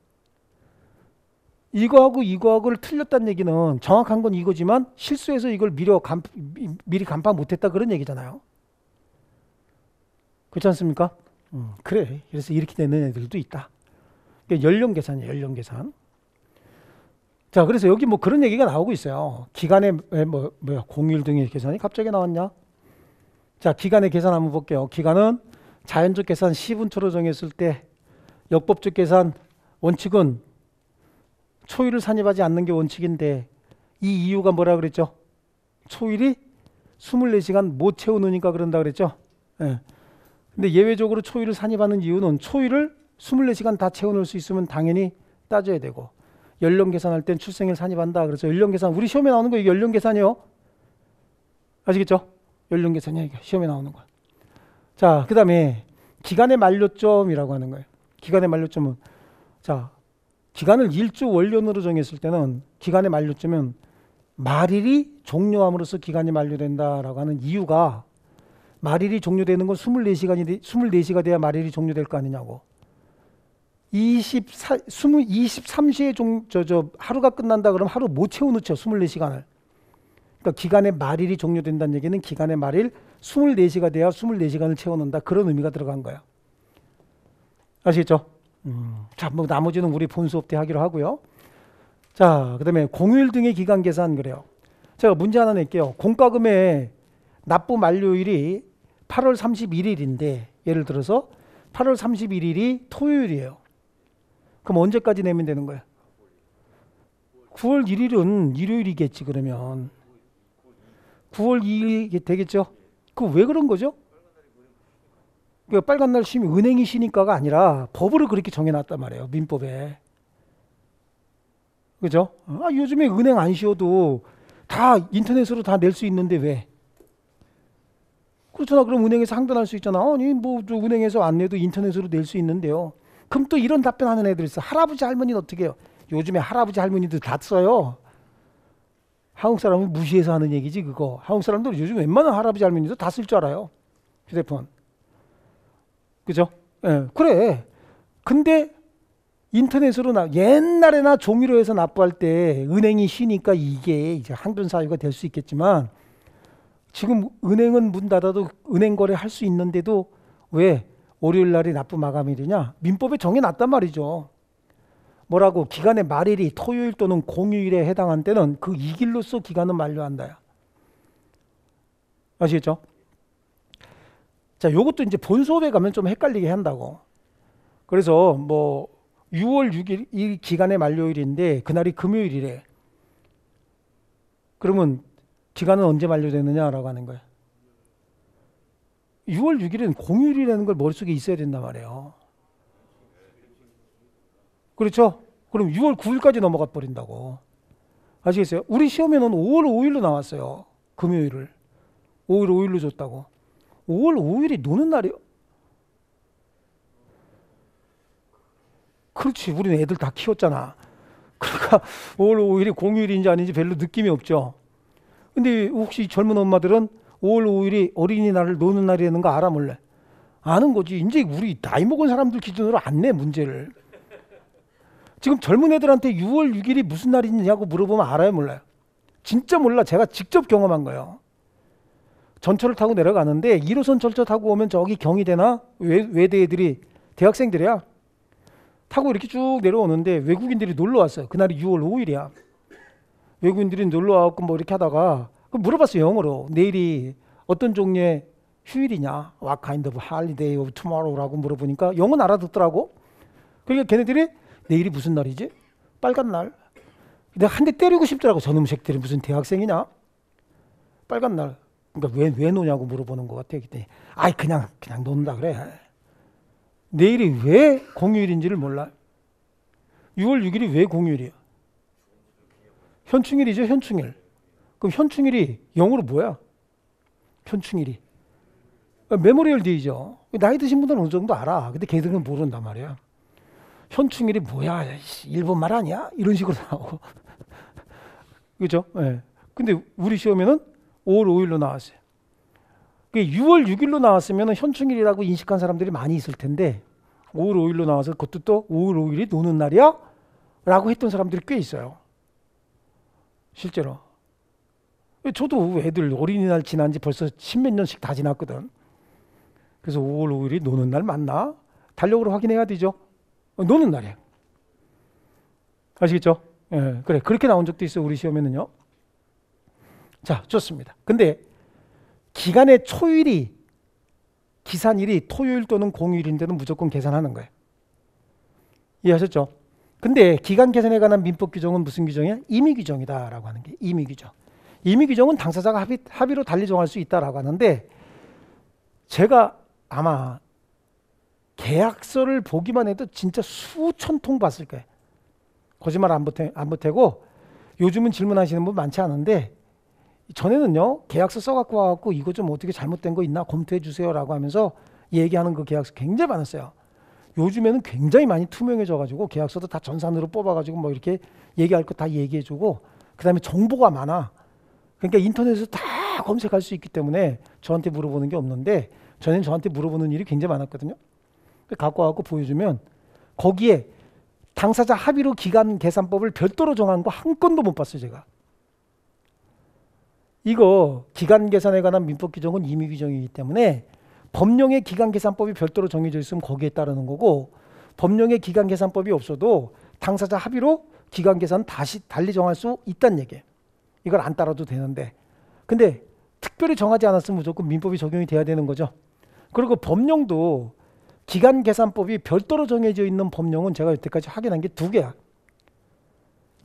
이거하고를 틀렸다는 얘기는 정확한 건 이거지만 실수해서 이걸 미리 간파 못했다 그런 얘기잖아요. 그렇지 않습니까? 그래. 그래서 이렇게 되는 애들도 있다. 연령 계산이에요. 연령 계산. 자, 그래서 여기 뭐 그런 얘기가 나오고 있어요. 기간의 공휴일 등의 계산이 갑자기 나왔냐? 자, 기간의 계산 한번 볼게요. 기간은 자연적 계산 시분초로 정했을 때 역법적 계산 원칙은 초일을 산입하지 않는 게 원칙인데 이 이유가 뭐라 그랬죠? 초일이 24시간 못 채우느니까 그런다 그랬죠? 예. 근데 예외적으로 초일을 산입하는 이유는 초일을 24시간 다 채워넣을 수 있으면 당연히 따져야 되고, 연령 계산할 땐 출생일 산입한다. 그래서 연령 계산, 우리 시험에 나오는 거 이게 연령 계산이요. 아시겠죠? 연령 계산이야, 이게 시험에 나오는 거. 자, 그 다음에 기간의 만료점이라고 하는 거예요. 기간의 만료점은, 자, 기간을 일주 월년으로 정했을 때는 기간의 만료점은 말일이 종료함으로써 기간이 만료된다라고 하는 이유가, 말일이 종료되는 건 24시가 돼야 말일이 종료될 거 아니냐고. 23시에 하루가 끝난다 그러면 하루 못 채워놓죠, 24시간을. 그러니까 기간의 말일이 종료된다는 얘기는 기간의 말일 24시가 돼야 24시간을 채워놓는다, 그런 의미가 들어간 거예요. 아시겠죠? 자, 뭐 나머지는 우리 본 수업 때 하기로 하고요. 자, 그 다음에 공휴일 등의 기간 계산 그래요. 제가 문제 하나 낼게요. 공과금의 납부 만료일이 8월 31일인데 예를 들어서 8월 31일이 토요일이에요. 그럼 언제까지 내면 되는 거예요? 9월 1일은 일요일이겠지. 그러면 9월 2일이 되겠죠. 그 왜 그런 거죠? 그 빨간 날 쉬면 은행이 쉬니까가 아니라 법으로 그렇게 정해놨단 말이에요, 민법에. 그죠? 아, 요즘에 은행 안 쉬어도 다 인터넷으로 다 낼 수 있는데 왜? 그렇잖아. 그럼 은행에서 항변할 수 있잖아. 아니 뭐 은행에서 안 내도 인터넷으로 낼 수 있는데요. 그럼 또 이런 답변하는 애들 있어. 할아버지 할머니는 어떻게 해요? 요즘에 할아버지 할머니들 다 써요. 한국 사람은 무시해서 하는 얘기지 그거. 한국 사람들 요즘 웬만한 할아버지 할머니도 다 쓸 줄 알아요, 휴대폰. 그죠? 예, 그래. 근데 인터넷으로 옛날에나 종이로 해서 납부할 때 은행이 쉬니까 이게 이제 항변 사유가 될 수 있겠지만, 지금 은행은 문 닫아도 은행 거래 할 수 있는데도 왜 월요일 날이 납부 마감일이냐? 민법에 정해놨단 말이죠. 뭐라고? 기간의 말일이 토요일 또는 공휴일에 해당한 때는 그 이 길로서 기간은 만료한다. 아시겠죠? 자, 요것도 이제 본 수업에 가면 좀 헷갈리게 한다고. 그래서 뭐 6월 6일 이 기간의 만료일인데 그날이 금요일이래. 그러면 기간은 언제 만료되느냐라고 하는 거예요. 6월 6일은 공휴일이라는 걸 머릿속에 있어야 된단 말이에요. 그렇죠? 그럼 6월 9일까지 넘어가 버린다고. 아시겠어요? 우리 시험에는 5월 5일로 나왔어요. 금요일을. 5월 5일로 줬다고. 5월 5일이 노는 날이요? 그렇지. 우리는 애들 다 키웠잖아. 그러니까 5월 5일이 공휴일인지 아닌지 별로 느낌이 없죠. 근데 혹시 젊은 엄마들은 5월 5일이 어린이날을 노는 날이라는 거 알아 몰래? 아는 거지. 이제 우리 나이 먹은 사람들 기준으로 안 내, 문제를. 지금 젊은 애들한테 6월 6일이 무슨 날이냐고 물어보면 알아요 몰라요? 진짜 몰라. 제가 직접 경험한 거예요. 전철을 타고 내려가는데 1호선 전철 타고 오면 저기 경희대나 외대 애들이 대학생들이야. 타고 이렇게 쭉 내려오는데 외국인들이 놀러 왔어요. 그날이 6월 5일이야. 외국인들이 놀러 와갖고 뭐 이렇게 하다가 물어봤어요, 영어로. 내일이 어떤 종류의 휴일이냐? What kind of holiday of tomorrow라고 물어보니까 영어는 알아듣더라고. 그러니까 걔네들이 내일이 무슨 날이지? 빨간 날. 내가 한 대 때리고 싶더라고. 저놈 새끼들이 무슨 대학생이냐? 빨간 날. 그러니까 왜 노냐고 물어보는 것 같아. 그때 아이 그냥 논다 그래. 내일이 왜 공휴일인지를 몰라. 6월 6일이 왜 공휴일이야? 현충일이죠, 현충일. 그럼 현충일이 영어로 뭐야? 현충일이 메모리얼 데이죠. 나이 드신 분들은 어느 정도 알아. 근데 걔들은 모른단 말이야. 현충일이 뭐야? 일본 말 아니야? 이런 식으로 나오고. 그죠? 네. 근데 우리 시험에는 5월 5일로 나왔어요. 6월 6일로 나왔으면 현충일이라고 인식한 사람들이 많이 있을 텐데 5월 5일로 나와서 그것도 또 5월 5일이 노는 날이야? 라고 했던 사람들이 꽤 있어요. 실제로. 저도 애들 어린이날 지난 지 벌써 10몇 년씩 다 지났거든. 그래서 5월 5일이 노는 날 맞나? 달력으로 확인해야 되죠. 노는 날이야. 아시겠죠? 예, 그래. 그렇게 나온 적도 있어요. 우리 시험에는요. 자, 좋습니다. 근데 기간의 초일이 기산일이 토요일 또는 공휴일인데는 무조건 계산하는 거예요. 이해하셨죠? 근데 기간 계산에 관한 민법 규정은 무슨 규정이야? 임의 규정이다라고 하는 게 임의 규정. 임의 규정은 당사자가 합의로 달리 정할 수 있다라고 하는데 제가 아마 계약서를 보기만 해도 진짜 수천 통 봤을 거예요. 거짓말 안 보태고 요즘은 질문하시는 분 많지 않은데 전에는요 계약서 써갖고 와갖고 이거 좀 어떻게 잘못된 거 있나 검토해 주세요라고 하면서 얘기하는 그 계약서 굉장히 많았어요. 요즘에는 굉장히 많이 투명해져가지고 계약서도 다 전산으로 뽑아가지고 뭐 이렇게 얘기할 거 다 얘기해주고 그 다음에 정보가 많아. 그러니까 인터넷에서 다 검색할 수 있기 때문에 저한테 물어보는 게 없는데 전에는 저한테 물어보는 일이 굉장히 많았거든요. 갖고 와갖고 보여주면 거기에 당사자 합의로 기간 계산법을 별도로 정한 거 한 건도 못 봤어요 제가. 이거 기간 계산에 관한 민법 규정은 임의 규정이기 때문에 법령의 기간 계산법이 별도로 정해져 있으면 거기에 따르는 거고 법령의 기간 계산법이 없어도 당사자 합의로 기간 계산 다시 달리 정할 수 있다는 얘기예요. 이걸 안 따라도 되는데 근데 특별히 정하지 않았으면 무조건 민법이 적용이 돼야 되는 거죠. 그리고 법령도 기간 계산법이 별도로 정해져 있는 법령은 제가 여태까지 확인한 게 2개야.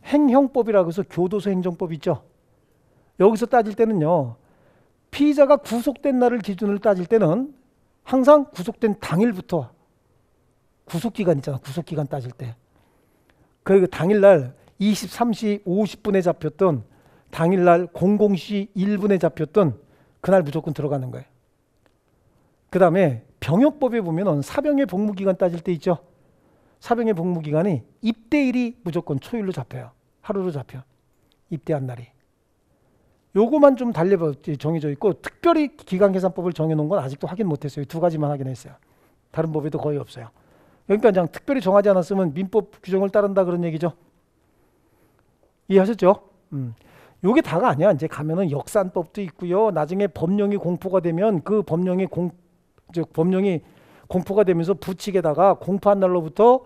행형법이라고 해서 교도소 행정법 있죠. 여기서 따질 때는요. 피의자가 구속된 날을 기준으로 따질 때는 항상 구속된 당일부터 구속기간 있잖아. 구속기간 따질 때. 그 당일날 23시 50분에 잡혔던 당일날 00시 1분에 잡혔던 그날 무조건 들어가는 거예요. 그 다음에 병역법에 보면은 사병의 복무기간 따질 때 있죠. 사병의 복무기간이 입대일이 무조건 초일로 잡혀요. 하루로 잡혀. 입대한 날이. 요거만 좀 달리 정해져 있고 특별히 기간계산법을 정해놓은 건 아직도 확인 못했어요. 2가지만 확인했어요. 다른 법에도 거의 없어요. 그러니까 그냥 특별히 정하지 않았으면 민법 규정을 따른다 그런 얘기죠. 이해하셨죠? 요게 다가 아니야. 이제 가면은 역산법도 있고요. 나중에 법령이 공포가 되면 그 법령이 공포가 되면서 부칙에다가 공포한 날로부터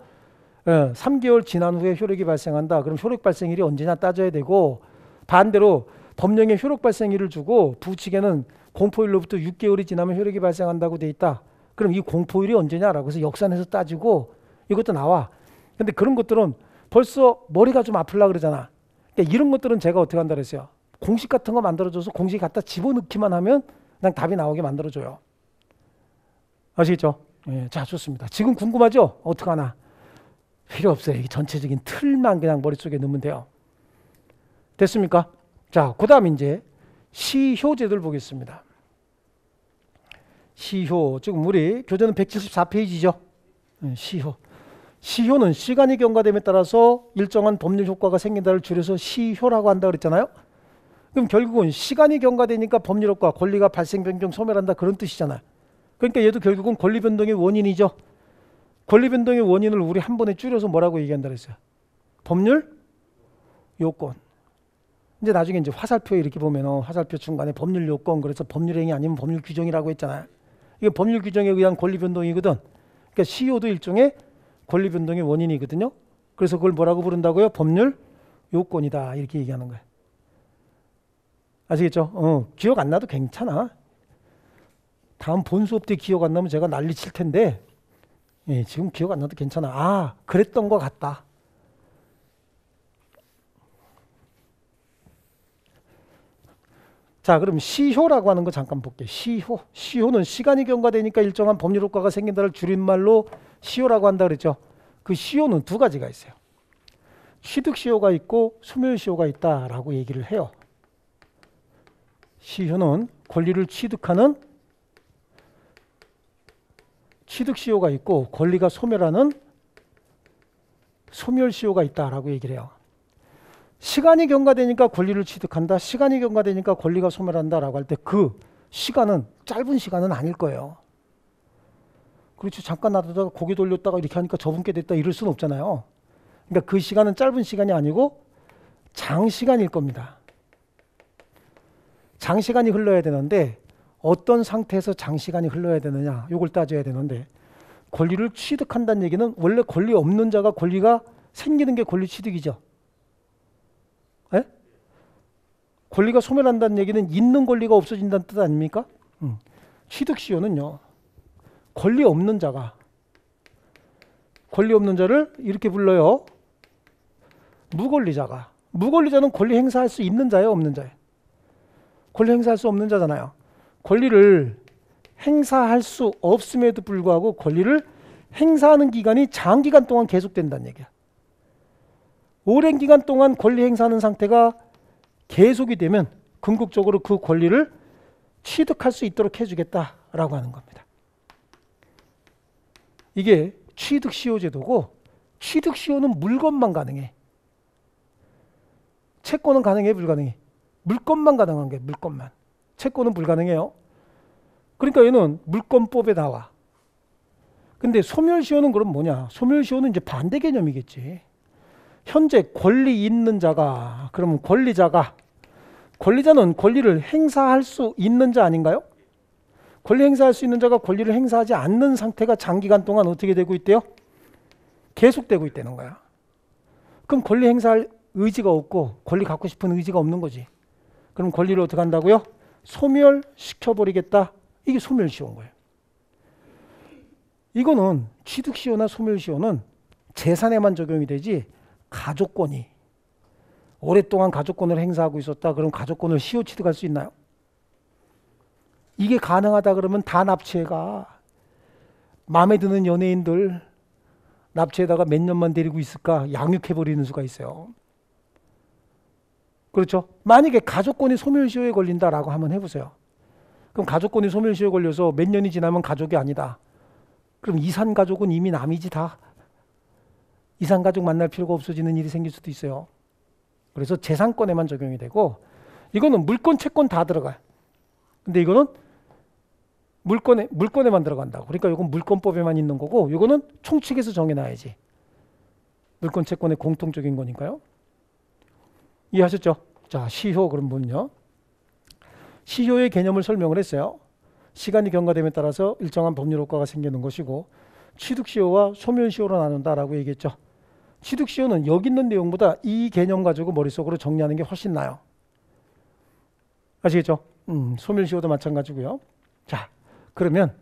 3개월 지난 후에 효력이 발생한다. 그럼 효력 발생일이 언제냐 따져야 되고 반대로 법령에 효력 발생일을 주고 부칙에는 공포일로부터 6개월이 지나면 효력이 발생한다고 돼 있다. 그럼 이 공포일이 언제냐라고 해서 역산해서 따지고 이것도 나와. 근데 그런 것들은 벌써 머리가 좀 아플라 그러잖아. 그러니까 이런 것들은 제가 어떻게 한다 그랬어요. 공식 같은 거 만들어줘서 공식 갖다 집어넣기만 하면 그냥 답이 나오게 만들어줘요. 아시겠죠? 예, 자 좋습니다. 지금 궁금하죠? 어떻게 하나? 필요 없어요. 이 전체적인 틀만 그냥 머릿속에 넣으면 돼요. 됐습니까? 자, 그 다음 이제 시효제도를 보겠습니다. 시효, 지금 우리 교재는 174페이지죠. 시효. 시효는 시간이 경과됨에 따라서 일정한 법률 효과가 생긴다를 줄여서 시효라고 한다 그랬잖아요. 그럼 결국은 시간이 경과되니까 법률 효과, 권리가 발생, 변경, 소멸한다 그런 뜻이잖아요. 그러니까 얘도 결국은 권리 변동의 원인이죠. 권리 변동의 원인을 우리 한 번에 줄여서 뭐라고 얘기한다 그랬어요? 법률 요건. 이제 나중에 이제 화살표 이렇게 보면은 화살표 중간에 법률 요건 그래서 법률행위 아니면 법률 규정이라고 했잖아요. 이게 법률 규정에 의한 권리 변동이거든. 그러니까 시효도 일종의 권리 변동의 원인이거든요. 그래서 그걸 뭐라고 부른다고요? 법률 요건이다 이렇게 얘기하는 거예요. 아시겠죠? 기억 안 나도 괜찮아. 다음 본 수업 때 기억 안 나면 제가 난리 칠 텐데 예, 지금 기억 안 나도 괜찮아. 아, 그랬던 것 같다. 자, 그럼 시효라고 하는 거 잠깐 볼게요. 시효. 시효는 시간이 경과되니까 일정한 법률 효과가 생긴다를 줄임말로 시효라고 한다 그랬죠. 그 시효는 2가지가 있어요. 취득시효가 있고 소멸시효가 있다라고 얘기를 해요. 시효는 권리를 취득하는 취득시효가 있고 권리가 소멸하는 소멸시효가 있다라고 얘기를 해요. 시간이 경과되니까 권리를 취득한다. 시간이 경과되니까 권리가 소멸한다라고 할 때 그 시간은 짧은 시간은 아닐 거예요. 그렇죠. 잠깐 놔두다가 고개 돌렸다가 이렇게 하니까 저분께 됐다 이럴 수는 없잖아요. 그러니까 그 시간은 짧은 시간이 아니고 장시간일 겁니다. 장시간이 흘러야 되는데 어떤 상태에서 장시간이 흘러야 되느냐 이걸 따져야 되는데 권리를 취득한다는 얘기는 원래 권리 없는 자가 권리가 생기는 게 권리 취득이죠. 에? 권리가 소멸한다는 얘기는 있는 권리가 없어진다는 뜻 아닙니까? 취득시효는요. 권리 없는 자가 권리 없는 자를 이렇게 불러요. 무권리자가. 무권리자는 권리 행사할 수 있는 자예요, 없는 자예요? 권리 행사할 수 없는 자잖아요. 권리를 행사할 수 없음에도 불구하고 권리를 행사하는 기간이 장기간 동안 계속된다는 얘기야. 오랜 기간 동안 권리 행사하는 상태가 계속이 되면 궁극적으로 그 권리를 취득할 수 있도록 해주겠다라고 하는 겁니다. 이게 취득시효 제도고, 취득시효는 물건만 가능해. 채권은 가능해, 불가능해? 물건만 가능한 게 물건만. 채권은 불가능해요. 그러니까 얘는 물건법에 나와. 근데 소멸시효는 그럼 뭐냐? 소멸시효는 이제 반대 개념이겠지. 현재 권리 있는 자가, 그러면 권리자는 권리를 행사할 수 있는 자 아닌가요? 권리 행사할 수 있는 자가 권리를 행사하지 않는 상태가 장기간 동안 어떻게 되고 있대요? 계속되고 있다는 거야. 그럼 권리 행사할 의지가 없고 권리 갖고 싶은 의지가 없는 거지. 그럼 권리를 어떻게 한다고요? 소멸시켜버리겠다. 이게 소멸시효인 거예요. 이거는 취득시효나 소멸시효는 재산에만 적용이 되지, 가족권이 오랫동안 가족권을 행사하고 있었다. 그럼 가족권을 시효 취득할 수 있나요? 이게 가능하다 그러면 다 납치해가. 마음에 드는 연예인들 납치에다가 몇 년만 데리고 있을까? 양육해버리는 수가 있어요. 그렇죠? 만약에 가족권이 소멸시효에 걸린다라고 한번 해보세요. 그럼 가족권이 소멸시효에 걸려서 몇 년이 지나면 가족이 아니다. 그럼 이산가족은 이미 남이지 다. 이산가족 만날 필요가 없어지는 일이 생길 수도 있어요. 그래서 재산권에만 적용이 되고, 이거는 물권, 채권 다 들어가요. 근데 이거는 물권에만 들어간다고. 그러니까 이건 물권법에만 있는 거고, 이거는 총칙에서 정해놔야지. 물권, 채권의 공통적인 거니까요. 이해하셨죠? 자, 시효 그럼 뭐냐? 시효의 개념을 설명을 했어요. 시간이 경과됨에 따라서 일정한 법률 효과가 생기는 것이고, 취득시효와 소멸시효로 나눈다라고 얘기했죠. 취득시효는 여기 있는 내용보다 이 개념 가지고 머릿속으로 정리하는 게 훨씬 나아요. 아시겠죠? 소멸시효도 마찬가지고요. 자, 그러면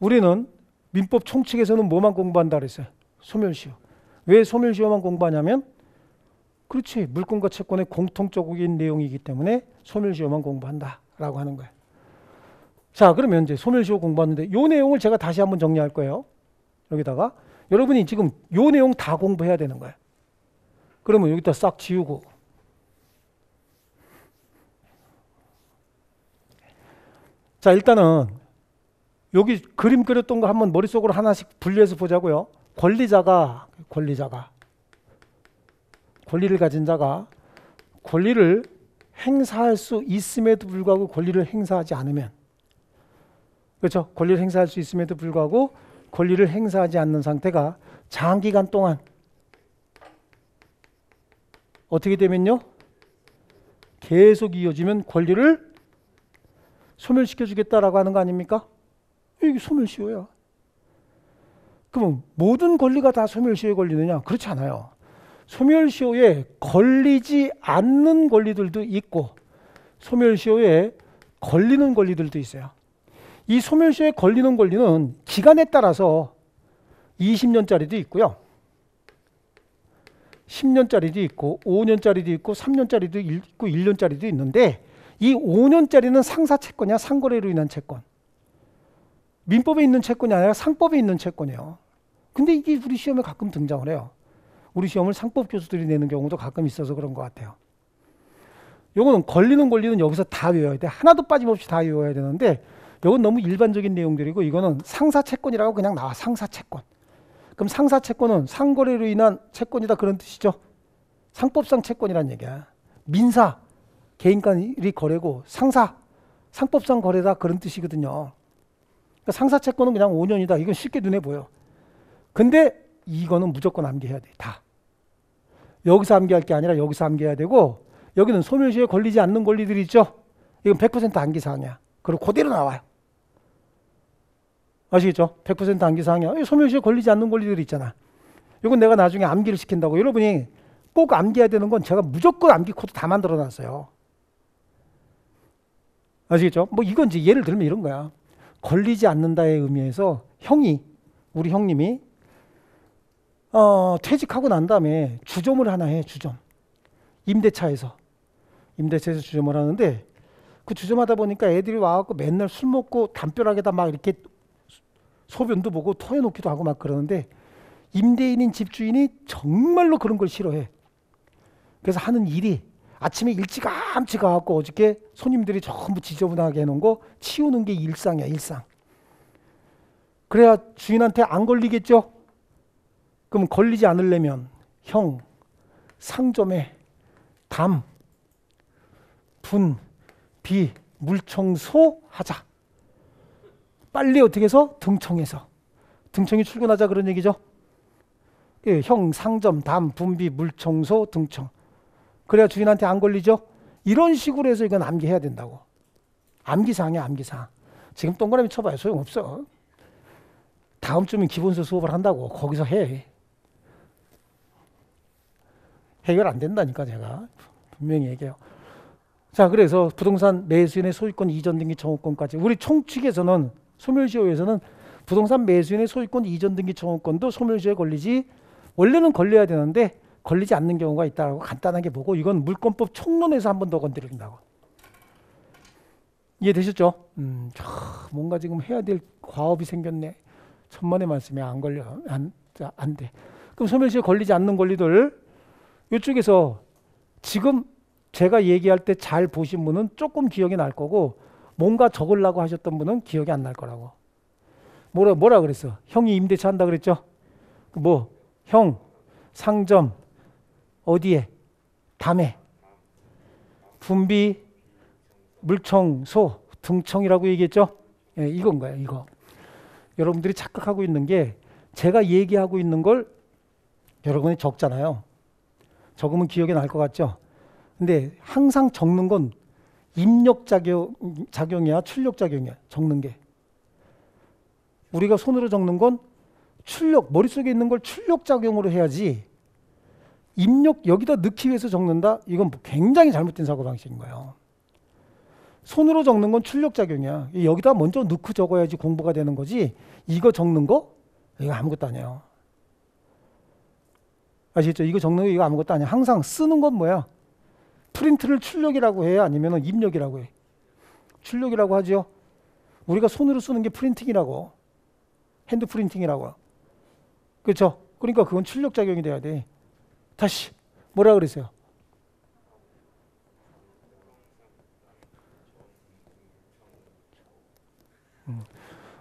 우리는 민법 총칙에서는 뭐만 공부한다 그랬어요? 소멸시효. 왜 소멸시효만 공부하냐면, 그렇지, 물권과 채권의 공통적인 내용이기 때문에 소멸시효만 공부한다라고 하는 거예요. 자, 그러면 이제 소멸시효 공부하는데 이 내용을 제가 다시 한번 정리할 거예요. 여기다가 여러분이 지금 이 내용 다 공부해야 되는 거예요. 그러면 여기다 싹 지우고, 자, 일단은 여기 그림 그렸던 거 한번 머릿속으로 하나씩 분리해서 보자고요. 권리를 가진 자가 권리를 행사할 수 있음에도 불구하고 권리를 행사하지 않으면, 그렇죠? 권리를 행사할 수 있음에도 불구하고 권리를 행사하지 않는 상태가 장기간 동안 어떻게 되면요? 계속 이어지면 권리를 소멸시켜 주겠다라고 하는 거 아닙니까? 이게 소멸시효야. 그럼 모든 권리가 다 소멸시효에 걸리느냐? 그렇지 않아요. 소멸시효에 걸리지 않는 권리들도 있고, 소멸시효에 걸리는 권리들도 있어요. 이 소멸시효에 걸리는 권리는 기간에 따라서 20년짜리도 있고요, 10년짜리도 있고, 5년짜리도 있고, 3년짜리도 있고, 1년짜리도 있는데, 이 5년짜리는 상사채권이야. 상거래로 인한 채권. 민법에 있는 채권이 아니라 상법에 있는 채권이에요. 근데 이게 우리 시험에 가끔 등장을 해요. 우리 시험을 상법 교수들이 내는 경우도 가끔 있어서 그런 것 같아요. 요거는 걸리는 권리는 여기서 다 외워야 돼. 하나도 빠짐없이 다 외워야 되는데, 이건 너무 일반적인 내용들이고, 이거는 상사채권이라고 그냥 나와. 상사채권. 그럼 상사채권은 상거래로 인한 채권이다, 그런 뜻이죠. 상법상 채권이란 얘기야. 민사, 개인 간의 거래고, 상법상 거래다, 그런 뜻이거든요. 그러니까 상사채권은 그냥 5년이다. 이건 쉽게 눈에 보여. 근데 이거는 무조건 암기해야 돼. 다. 여기서 암기할 게 아니라 여기서 암기해야 되고, 여기는 소멸시효에 걸리지 않는 권리들이 있죠. 이건 100% 암기사항이야. 그리고 그대로 나와요. 아시겠죠? 100% 암기사항이야. 소멸시효에 걸리지 않는 권리들이 있잖아. 이건 내가 나중에 암기를 시킨다고. 여러분이 꼭 암기해야 되는 건 제가 무조건 암기 코드 다 만들어 놨어요. 아시겠죠? 뭐 이건 이제 예를 들면 이런 거야. 걸리지 않는다의 의미에서 우리 형님이 퇴직하고 난 다음에 주점을 하나 해. 주점. 임대차에서 주점을 하는데, 그 주점하다 보니까 애들이 와갖고 맨날 술 먹고 담벼락에다 막 이렇게 소변도 보고 토해놓기도 하고 막 그러는데 임대인인 집주인이 정말로 그런 걸 싫어해. 그래서 하는 일이 아침에 일찌감치 가갖고 어저께 손님들이 전부 지저분하게 해놓은 거 치우는 게 일상이야, 일상. 그래야 주인한테 안 걸리겠죠? 그럼 걸리지 않으려면 형, 상점에 담, 분, 비, 물청소 하자. 빨리 어떻게 해서? 등청해서. 등청이 출근하자 그런 얘기죠. 예, 형, 상점, 담, 분비, 물청소, 등청. 그래야 주인한테 안 걸리죠. 이런 식으로 해서 이건 암기해야 된다고. 암기사항이야, 암기사항. 지금 동그라미 쳐봐요. 소용없어. 다음 주면 기본서 수업을 한다고. 거기서 해. 해결 안 된다니까 제가 분명히 얘기해요. 자, 그래서 부동산 매수인의 소유권 이전 등기 청구권까지 우리 총칙에서는 소멸시효에서는 부동산 매수인의 소유권 이전 등기 청구권도 소멸시효에 걸리지 원래는 걸려야 되는데 걸리지 않는 경우가 있다고 간단하게 보고 이건 물권법 총론에서 한 번 더 건드린다고. 이해되셨죠? 뭔가 지금 해야 될 과업이 생겼네. 천만의 말씀에 안 걸려. 안 돼. 그럼 소멸시효에 걸리지 않는 권리들 이쪽에서 지금 제가 얘기할 때 잘 보신 분은 조금 기억이 날 거고 뭔가 적으려고 하셨던 분은 기억이 안 날 거라고. 뭐라 그랬어? 형이 임대차 한다 그랬죠? 뭐? 형, 상점, 어디에? 담에, 분비, 물청소, 등청이라고 얘기했죠? 예, 이건 거예요, 이거. 여러분들이 착각하고 있는 게 제가 얘기하고 있는 걸 여러분이 적잖아요. 적으면 기억이 날 것 같죠? 근데 항상 적는 건 입력작용이야, 출력작용이야, 적는 게. 우리가 손으로 적는 건 출력, 머릿속에 있는 걸 출력작용으로 해야지 입력, 여기다 넣기 위해서 적는다? 이건 굉장히 잘못된 사고방식인 거예요. 손으로 적는 건 출력작용이야. 여기다 먼저 넣고 적어야지 공부가 되는 거지 이거 적는 거? 이거 아무것도 아니에요. 아시겠죠? 이거 적는 거 이거 아무것도 아니야. 항상 쓰는 건 뭐야? 프린트를 출력이라고 해? 아니면 입력이라고 해? 출력이라고 하죠. 우리가 손으로 쓰는 게 프린팅이라고. 핸드 프린팅이라고. 그렇죠? 그러니까 그건 출력작용이 돼야 돼. 다시 뭐라 그랬어요?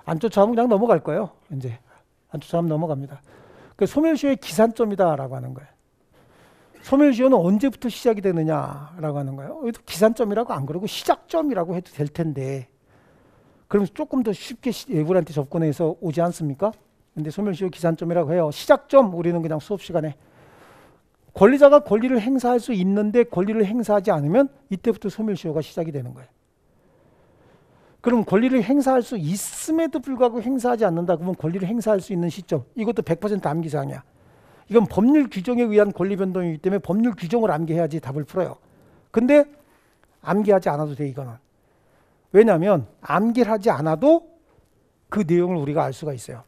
안 쫓아오면 그냥 넘어갈 거예요. 이제 안 쫓아오면 넘어갑니다. 그 소멸시효의 기산점이다라고 하는 거예요. 소멸시효는 언제부터 시작이 되느냐라고 하는 거예요. 여기도 기산점이라고 안 그러고 시작점이라고 해도 될 텐데 그럼 조금 더 쉽게 여러분한테 접근해서 오지 않습니까? 근데 소멸시효 기산점이라고 해요. 시작점 우리는 그냥 수업 시간에 권리자가 권리를 행사할 수 있는데 권리를 행사하지 않으면 이때부터 소멸시효가 시작이 되는 거예요. 그럼 권리를 행사할 수 있음에도 불구하고 행사하지 않는다. 그러면 권리를 행사할 수 있는 시점. 이것도 100% 암기사항이야. 이건 법률 규정에 의한 권리 변동이기 때문에 법률 규정을 암기해야지 답을 풀어요. 근데 암기하지 않아도 돼 이거는. 왜냐하면 암기를 하지 않아도 그 내용을 우리가 알 수가 있어요.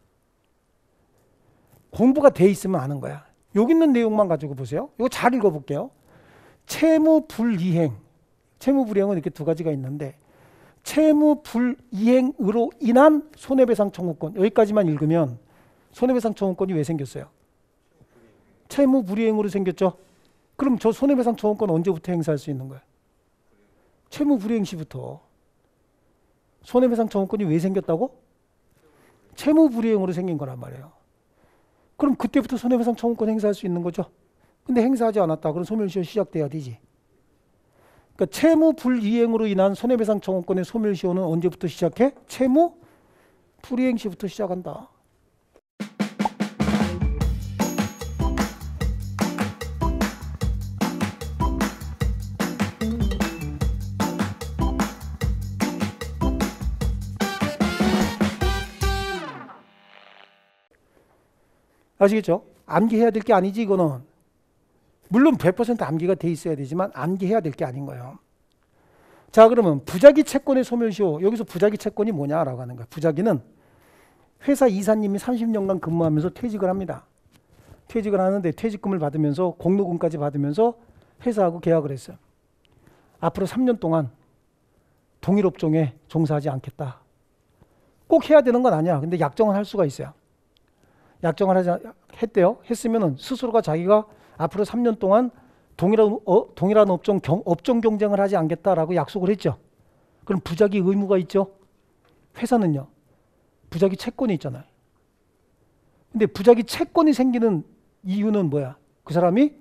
공부가 돼 있으면 아는 거야. 여기 있는 내용만 가지고 보세요. 이거 잘 읽어볼게요. 채무불이행. 채무불이행은 이렇게 두 가지가 있는데 채무불이행으로 인한 손해배상 청구권. 여기까지만 읽으면 손해배상 청구권이 왜 생겼어요? 채무불이행으로 생겼죠. 그럼 저 손해배상 청구권 언제부터 행사할 수 있는 거예요? 채무불이행 시부터. 손해배상 청구권이 왜 생겼다고? 채무불이행으로 생긴 거란 말이에요. 그럼 그때부터 손해배상 청구권 행사할 수 있는 거죠. 근데 행사하지 않았다. 그럼 소멸시효 시작돼야 되지. 그러니까 채무불이행으로 인한 손해배상 청구권의 소멸시효는 언제부터 시작해? 채무불이행 시부터 시작한다. 아시겠죠? 암기해야 될 게 아니지 이거는. 물론 100% 암기가 돼 있어야 되지만 암기해야 될 게 아닌 거예요. 자, 그러면 부작위 채권의 소멸시효. 여기서 부작위 채권이 뭐냐라고 하는 거야. 부작위는 회사 이사님이 30년간 근무하면서 퇴직을 합니다. 퇴직을 하는데 퇴직금을 받으면서 공로금까지 받으면서 회사하고 계약을 했어요. 앞으로 3년 동안 동일 업종에 종사하지 않겠다. 꼭 해야 되는 건 아니야. 근데 약정을 할 수가 있어요. 약정을 했대요. 했으면은 스스로가 자기가 앞으로 3년 동안 동일한 업종 경쟁을 하지 않겠다라고 약속을 했죠. 그럼 부작위 의무가 있죠. 회사는요. 부작위 채권이 있잖아요. 근데 부작위 채권이 생기는 이유는 뭐야? 그 사람이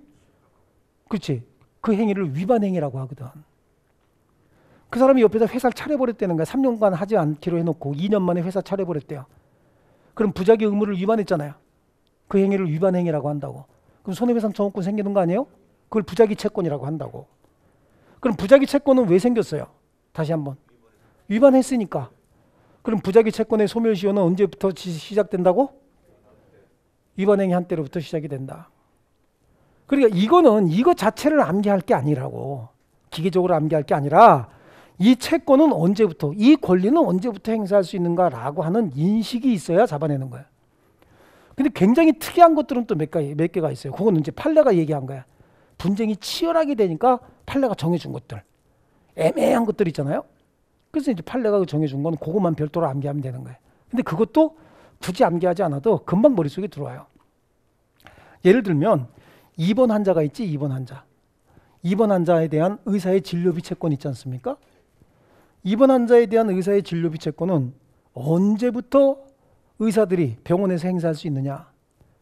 그렇지. 그 행위를 위반 행위라고 하거든. 그 사람이 옆에서 회사를 차려버렸다는 거야. 3년간 하지 않기로 해놓고 2년 만에 회사 차려버렸대요. 그럼 부작위 의무를 위반했잖아요. 그 행위를 위반 행위라고 한다고. 그럼 손해배상 청구권 생기는 거 아니에요? 그걸 부작위 채권이라고 한다고. 그럼 부작위 채권은 왜 생겼어요? 다시 한번. 위반했으니까. 그럼 부작위 채권의 소멸시효는 언제부터 시작된다고? 위반 행위 한 때로부터 시작이 된다. 그러니까 이거는 이거 자체를 암기할 게 아니라고. 기계적으로 암기할 게 아니라 이 채권은 언제부터, 이 권리는 언제부터 행사할 수 있는가라고 하는 인식이 있어야 잡아내는 거야. 근데 굉장히 특이한 것들은 또 몇 개가 있어요. 그건 이제 판례가 얘기한 거야. 분쟁이 치열하게 되니까 판례가 정해준 것들. 애매한 것들 있잖아요. 그래서 이제 판례가 정해준 건 그것만 별도로 암기하면 되는 거예요. 근데 그것도 굳이 암기하지 않아도 금방 머릿속에 들어와요. 예를 들면 2번 환자가 있지. 2번 환자. 2번 환자에 대한 의사의 진료비 채권 있지 않습니까? 2번 환자에 대한 의사의 진료비 채권은 언제부터 의사들이 병원에서 행사할 수 있느냐?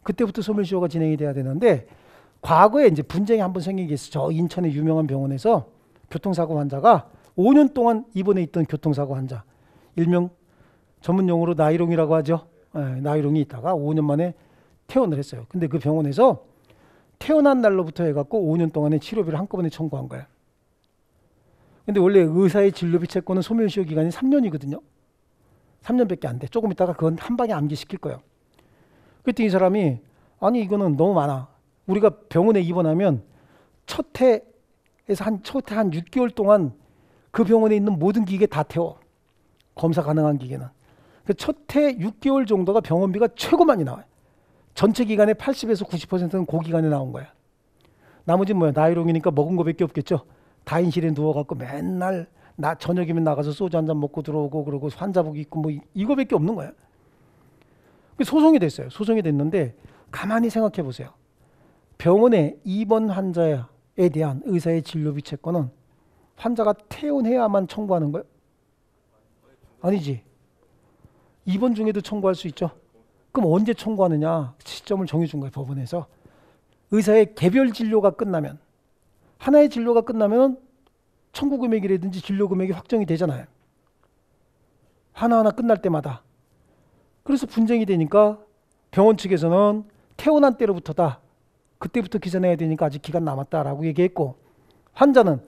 그때부터 소멸시효가 진행이 돼야 되는데 과거에 이제 분쟁이 한번 생긴 게 있어요. 저 인천의 유명한 병원에서 교통사고 환자가 5년 동안 입원해 있던 교통사고 환자, 일명 전문 용어로 나이롱이라고 하죠. 나이롱이 있다가 5년 만에 퇴원을 했어요. 근데 그 병원에서 태어난 날로부터 해갖고 5년 동안의 치료비를 한꺼번에 청구한 거예요. 근데 원래 의사의 진료비 채권은 소멸시효 기간이 3년이거든요. 3년밖에 안 돼. 조금 있다가 그건 한 방에 암기시킬 거예요. 그랬더니 이 사람이 아니 이거는 너무 많아. 우리가 병원에 입원하면 첫 해에서 한 6개월 동안 그 병원에 있는 모든 기계 다 태워. 검사 가능한 기계는. 첫 해 6개월 정도가 병원비가 최고 많이 나와요. 전체 기간의 80에서 90%는 그 기간에 나온 거야. 나머지는 뭐야? 나이롱이니까 먹은 거밖에 없겠죠. 다인실에 누워갖고 맨날 저녁이면 나가서 소주 한잔 먹고 들어오고 그러고 환자복 입고 뭐 이거밖에 없는 거야. 소송이 됐어요. 소송이 됐는데 가만히 생각해 보세요. 병원에 입원 환자에 대한 의사의 진료비 채권은 환자가 퇴원해야만 청구하는 거예요? 아니지. 입원 중에도 청구할 수 있죠. 그럼 언제 청구하느냐? 시점을 정해준 거예요. 법원에서. 의사의 개별 진료가 끝나면, 하나의 진료가 끝나면 청구 금액이라든지 진료 금액이 확정이 되잖아요. 하나하나 끝날 때마다. 그래서 분쟁이 되니까 병원 측에서는 퇴원한 때로부터다. 그때부터 기산해야 되니까 아직 기간 남았다라고 얘기했고, 환자는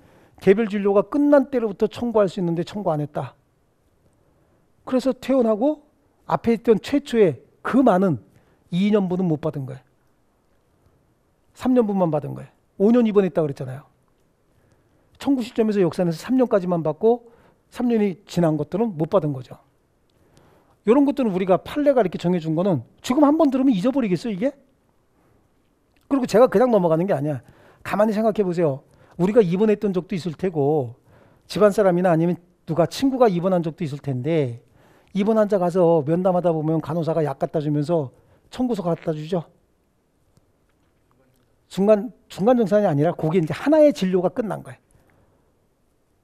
개별 진료가 끝난 때로부터 청구할 수 있는데 청구 안 했다. 그래서 퇴원하고 앞에 있던 최초의 그 많은 2년분은 못 받은 거예요. 3년분만 받은 거예요. 5년 입원했다 그랬잖아요. 청구 시점에서 역산해서 3년까지만 받고 3년이 지난 것들은 못 받은 거죠. 이런 것들은 우리가 판례가 이렇게 정해준 거는 지금 한번 들으면 잊어버리겠어요, 이게? 그리고 제가 그냥 넘어가는 게 아니야. 가만히 생각해 보세요. 우리가 입원했던 적도 있을 테고 집안 사람이나 아니면 누가 친구가 입원한 적도 있을 텐데 입원 환자 가서 면담하다 보면 간호사가 약 갖다 주면서 청구서 갖다 주죠. 중간 정산이 아니라 그게 이제 하나의 진료가 끝난 거예요.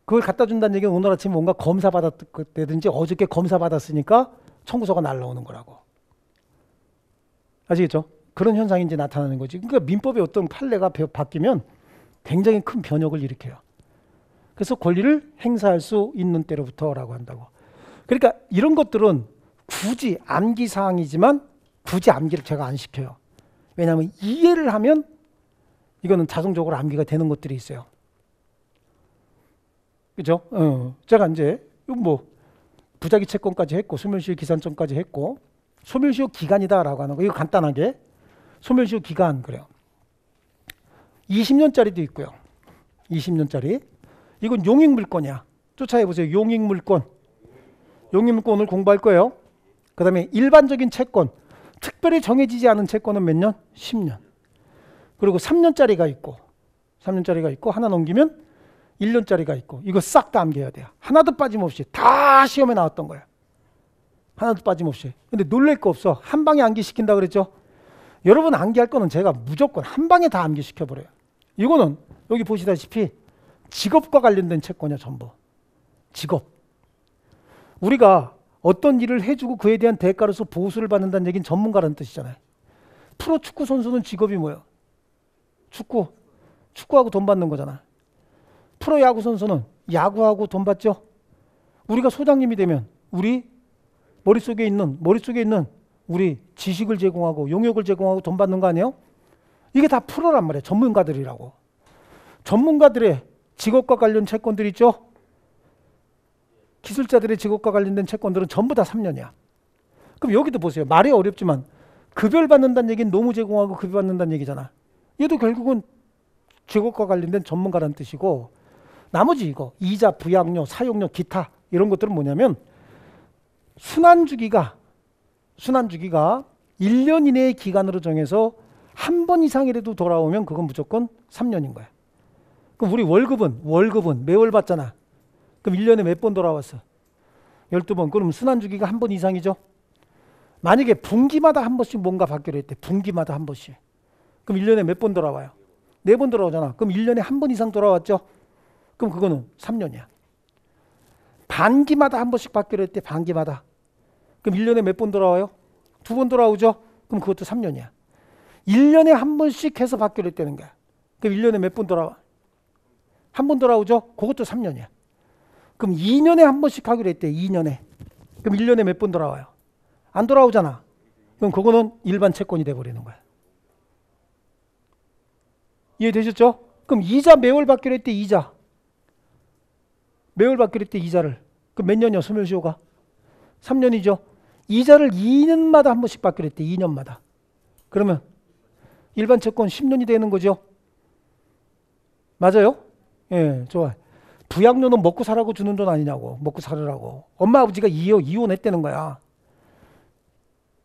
그걸 갖다 준다는 얘기는 오늘 아침에 뭔가 검사 받았다든지 어저께 검사 받았으니까 청구서가 날라오는 거라고. 아시겠죠? 그런 현상이 이제 나타나는 거지. 그러니까 민법의 어떤 판례가 바뀌면 굉장히 큰 변혁을 일으켜요. 그래서 권리를 행사할 수 있는 때로부터라고 한다고. 그러니까 이런 것들은 굳이 암기 사항이지만 굳이 암기를 제가 안 시켜요. 왜냐하면 이해를 하면 이거는 자동적으로 암기가 되는 것들이 있어요. 그죠? 제가 이제 뭐 부작위 채권까지 했고 소멸시효 기산점까지 했고 소멸시효 기간이다라고 하는 거 이거 간단하게 소멸시효 기간 그래요. 20년짜리도 있고요. 20년짜리 이건 용익물권이야. 쫓아해보세요. 용익물권. 용익물권 오늘 공부할 거예요. 그 다음에 일반적인 채권 특별히 정해지지 않은 채권은 몇 년? 10년. 그리고 3년짜리가 있고 하나 넘기면 1년짜리가 있고 이거 싹 다 암기해야 돼요. 하나도 빠짐없이 다 시험에 나왔던 거예요. 하나도 빠짐없이. 근데 놀랄 거 없어. 한 방에 암기시킨다 그랬죠? 여러분 암기할 거는 제가 무조건 한 방에 다 암기시켜버려요. 이거는 여기 보시다시피 직업과 관련된 채권이야 전부. 직업. 우리가 어떤 일을 해주고 그에 대한 대가로서 보수를 받는다는 얘기는 전문가라는 뜻이잖아요. 프로축구 선수는 직업이 뭐예요? 축구. 축구하고 돈 받는 거잖아. 프로야구 선수는 야구하고 돈 받죠? 우리가 소장님이 되면 우리 머릿속에 있는 우리 지식을 제공하고 용역을 제공하고 돈 받는 거 아니에요? 이게 다 프로란 말이에요. 전문가들이라고. 전문가들의 직업과 관련 채권들 있죠? 기술자들의 직업과 관련된 채권들은 전부 다 3년이야. 그럼 여기도 보세요. 말이 어렵지만 급여를 받는다는 얘기는 노무 제공하고 급여 받는다는 얘기잖아. 얘도 결국은 직업과 관련된 전문가라는 뜻이고, 나머지 이거 이자, 부양료, 사용료, 기타 이런 것들은 뭐냐면 순환주기가 1년 이내의 기간으로 정해서 한 번 이상이라도 돌아오면 그건 무조건 3년인 거야. 그럼 우리 월급은 매월 받잖아. 그럼 1년에 몇 번 돌아왔어? 12번. 그럼 순환주기가 한 번 이상이죠. 만약에 분기마다 한 번씩 뭔가 받기로 했대. 분기마다 한 번씩. 그럼 1년에 몇 번 돌아와요? 4번 돌아오잖아. 그럼 1년에 한 번 이상 돌아왔죠. 그럼 그거는 3년이야. 반기마다 한 번씩 받기로 했대. 반기마다. 그럼 1년에 몇 번 돌아와요? 2번 돌아오죠. 그럼 그것도 3년이야. 1년에 한 번씩 해서 받기로 했다는 거야. 그럼 1년에 몇 번 돌아와? 한 번 돌아오죠. 그것도 3년이야. 그럼 2년에 한 번씩 하기로 했대. 2년에. 그럼 1년에 몇 번 돌아와요? 안 돌아오잖아. 그럼 그거는 일반 채권이 돼버리는 거야. 이해되셨죠? 그럼 이자 매월 받기로 했대. 이자. 매월 받기로 했대. 이자를. 그럼 몇 년이요? 소멸시효가? 3년이죠. 이자를 2년마다 한 번씩 받기로 했대. 2년마다. 그러면 일반 채권 10년이 되는 거죠. 맞아요? 예, 좋아. 부양료는 먹고 사라고 주는 돈 아니냐고. 먹고 살으라고. 엄마 아버지가 이혼했다는 거야.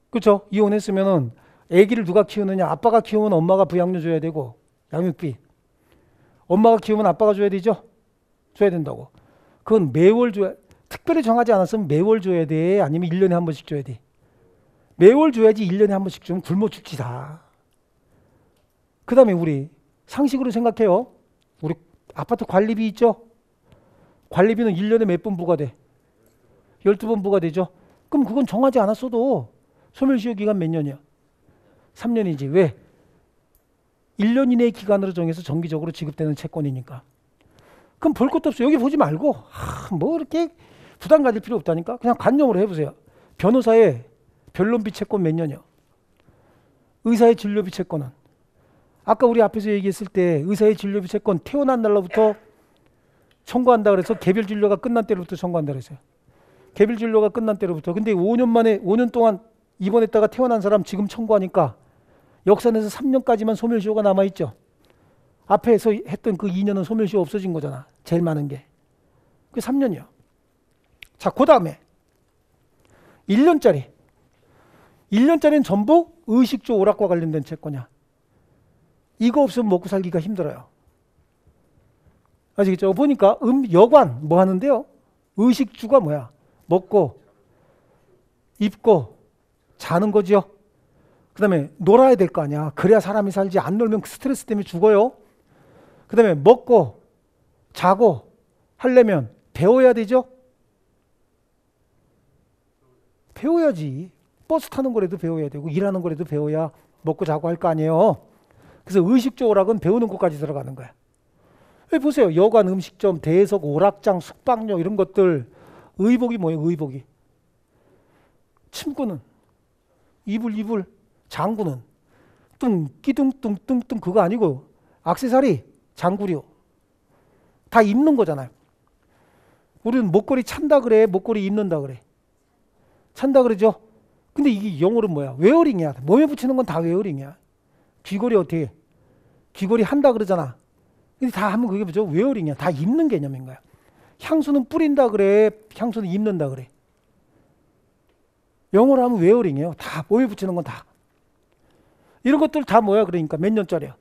그렇죠? 이혼했으면은 아기를 누가 키우느냐? 아빠가 키우면 엄마가 부양료 줘야 되고 양육비. 엄마가 키우면 아빠가 줘야 되죠? 줘야 된다고. 그건 매월 줘야, 특별히 정하지 않았으면 매월 줘야 돼? 아니면 1년에 한 번씩 줘야 돼? 매월 줘야지. 1년에 한 번씩 주면 굶어 죽지 다. 그 다음에 우리 상식으로 생각해요. 우리 아파트 관리비 있죠? 관리비는 1년에 몇 번 부과돼? 12번 부과되죠? 그럼 그건 정하지 않았어도 소멸시효 기간 몇 년이야? 3년이지. 왜? 1년 이내의 기간으로 정해서 정기적으로 지급되는 채권이니까. 그럼 볼 것도 없어. 여기 보지 말고 뭐 이렇게 부담 가질 필요 없다니까. 그냥 관념으로 해보세요. 변호사의 변론비 채권 몇 년이요? 의사의 진료비 채권은? 아까 우리 앞에서 얘기했을 때 의사의 진료비 채권 태어난 날로부터 청구한다 그래서 개별 진료가 끝난 때로부터 청구한다 그랬어요. 개별 진료가 끝난 때로부터. 근데 5년 동안 입원했다가 태어난 사람 지금 청구하니까 역산에서 3년까지만 소멸시효가 남아있죠. 앞에서 했던 그 2년은 소멸시효 없어진 거잖아. 제일 많은 게. 그게 3년이야. 자, 그 다음에 1년짜리. 1년짜리는 전부 의식주 오락과 관련된 채권이야. 이거 없으면 먹고 살기가 힘들어요. 아시겠죠? 보니까 여관 뭐 하는데요? 의식주가 뭐야? 먹고 입고 자는 거죠. 그 다음에 놀아야 될 거 아니야. 그래야 사람이 살지. 안 놀면 스트레스 때문에 죽어요. 그 다음에 먹고 자고 하려면 배워야 되죠. 배워야지. 버스 타는 거라도 배워야 되고 일하는 거라도 배워야 먹고 자고 할 거 아니에요. 그래서 의식주 오락은 배우는 것까지 들어가는 거야. 여기 보세요. 여관, 음식점, 대석, 오락장, 숙박료 이런 것들. 의복이 뭐예요? 의복이. 침구는 이불, 장구는 끼둥뚱뚱뚱 그거 아니고 액세서리, 장구류 다 입는 거잖아요. 우리는 목걸이 찬다 그래, 목걸이 입는다 그래. 찬다 그러죠. 근데 이게 영어로 뭐야? 웨어링이야. 몸에 붙이는 건 다 웨어링이야. 귀걸이 어떻게? 귀걸이 한다 그러잖아. 근데 다 하면 그게 뭐죠? 웨어링이야. 다 입는 개념인 거야. 향수는 뿌린다 그래, 향수는 입는다 그래. 영어로 하면 웨어링이에요. 다 몸에 붙이는 건 다. 이런 것들 다 뭐야? 그러니까 몇 년짜리야?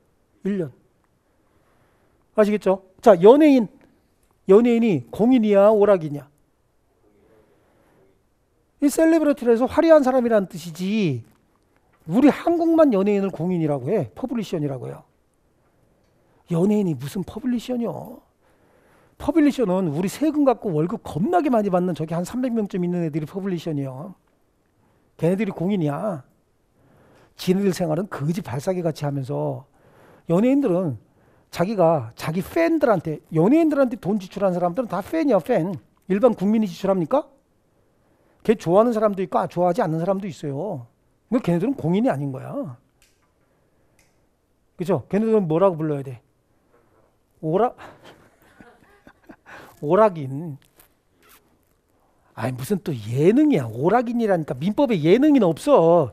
1년. 아시겠죠? 자, 연예인이 공인이야, 오락이냐? 이 셀레브리티에서 화려한 사람이라는 뜻이지 우리 한국만 연예인을 공인이라고 해. 퍼블리션이라고 해요. 연예인이 무슨 퍼블리션이요. 퍼블리션은 우리 세금 갖고 월급 겁나게 많이 받는 저기 한 300명쯤 있는 애들이 퍼블리션이요. 걔네들이 공인이야. 지네들 생활은 거지 발사기 같이 하면서 연예인들은 자기가 자기 팬들한테 연예인들한테 돈 지출하는 사람들은 다 팬이야 팬. 일반 국민이 지출합니까? 걔 좋아하는 사람도 있고 좋아하지 않는 사람도 있어요. 근데 걔네들은 공인이 아닌 거야. 그죠? 걔네들은 뭐라고 불러야 돼? 오락인. 아니 무슨 또 예능이야. 오락인이라니까. 민법에 예능인 없어.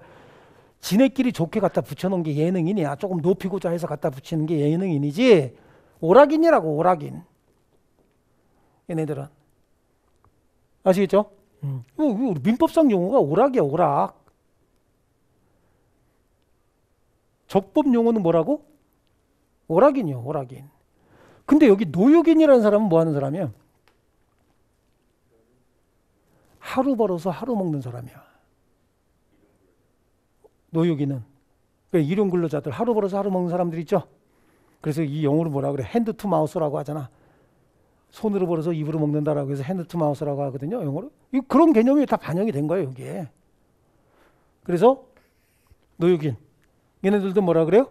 지네끼리 좋게 갖다 붙여놓은 게 예능인이야. 조금 높이고자 해서 갖다 붙이는 게 예능인이지. 오락인이라고 오락인. 얘네들은. 아시겠죠? 민법상 용어가 오락이야 오락. 적법 용어는 뭐라고? 오락인이요 오락인. 근데 여기 노역인이라는 사람은 뭐 하는 사람이야? 하루 벌어서 하루 먹는 사람이야. 노역인은. 그러니까 일용 근로자들 하루 벌어서 하루 먹는 사람들 있죠. 그래서 이 영어로 뭐라 그래? 핸드 투 마우스라고 하잖아. 손으로 벌어서 입으로 먹는다라고 해서 핸드 투 마우스라고 하거든요. 영어로. 그런 개념이 다 반영이 된 거예요. 여기에. 그래서 노역인. 얘네들도 뭐라 그래요?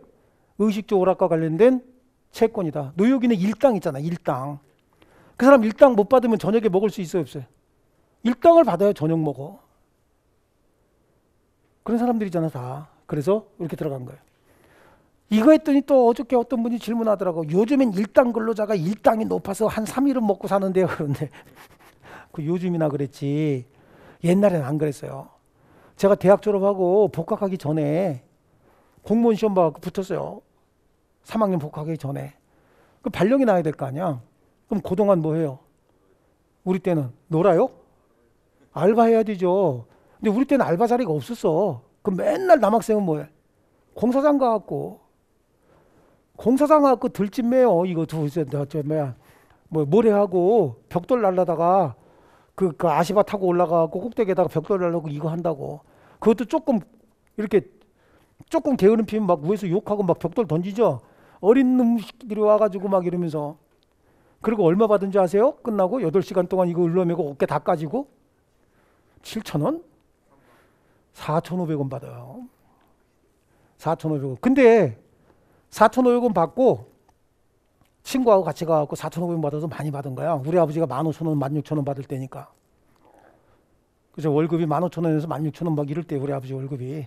의식주 오락과 관련된 채권이다. 노역인의 일당 있잖아. 일당. 그 사람 일당 못 받으면 저녁에 먹을 수 있어요? 없어요? 일당을 받아야 저녁 먹어. 그런 사람들이잖아 다. 그래서 이렇게 들어간 거예요. 이거 했더니 또 어저께 어떤 분이 질문하더라고. 요즘엔 일당 근로자가 일당이 높아서 한 3일은 먹고 사는데요. 그런데 그 요즘이나 그랬지 옛날엔 안 그랬어요. 제가 대학 졸업하고 복학하기 전에 공무원 시험 봐서 붙었어요. 3학년 복학하기 전에. 그 발령이 나야 될 거 아니야. 그럼 그동안 뭐 해요? 우리 때는 놀아요? 알바해야 되죠. 근데 우리 때는 알바 자리가 없었어. 그럼 맨날 남학생은 뭐해? 공사장 가갖고 들집 매요. 이거 모래하고 벽돌 날라다가 그 아시바 타고 올라가고 꼭대기에다가 벽돌 날라고 이거 한다고. 그것도 조금 이렇게 조금 게으름 피면 막 위에서 욕하고 막 벽돌 던지죠. 어린 놈들이 와가지고 막 이러면서. 그리고 얼마 받은지 아세요? 끝나고 8시간 동안 이거 을러매고 어깨 다 까지고 7,000원? 4,500원 받아요. 4,500원. 근데 4,500원 받고 친구하고 같이 가갖고 4,500원 받아서 많이 받은 거야. 우리 아버지가 15,000원, 16,000원 받을 때니까. 그래서 월급이 15,000원에서 16,000원 막 이럴 때 우리 아버지 월급이.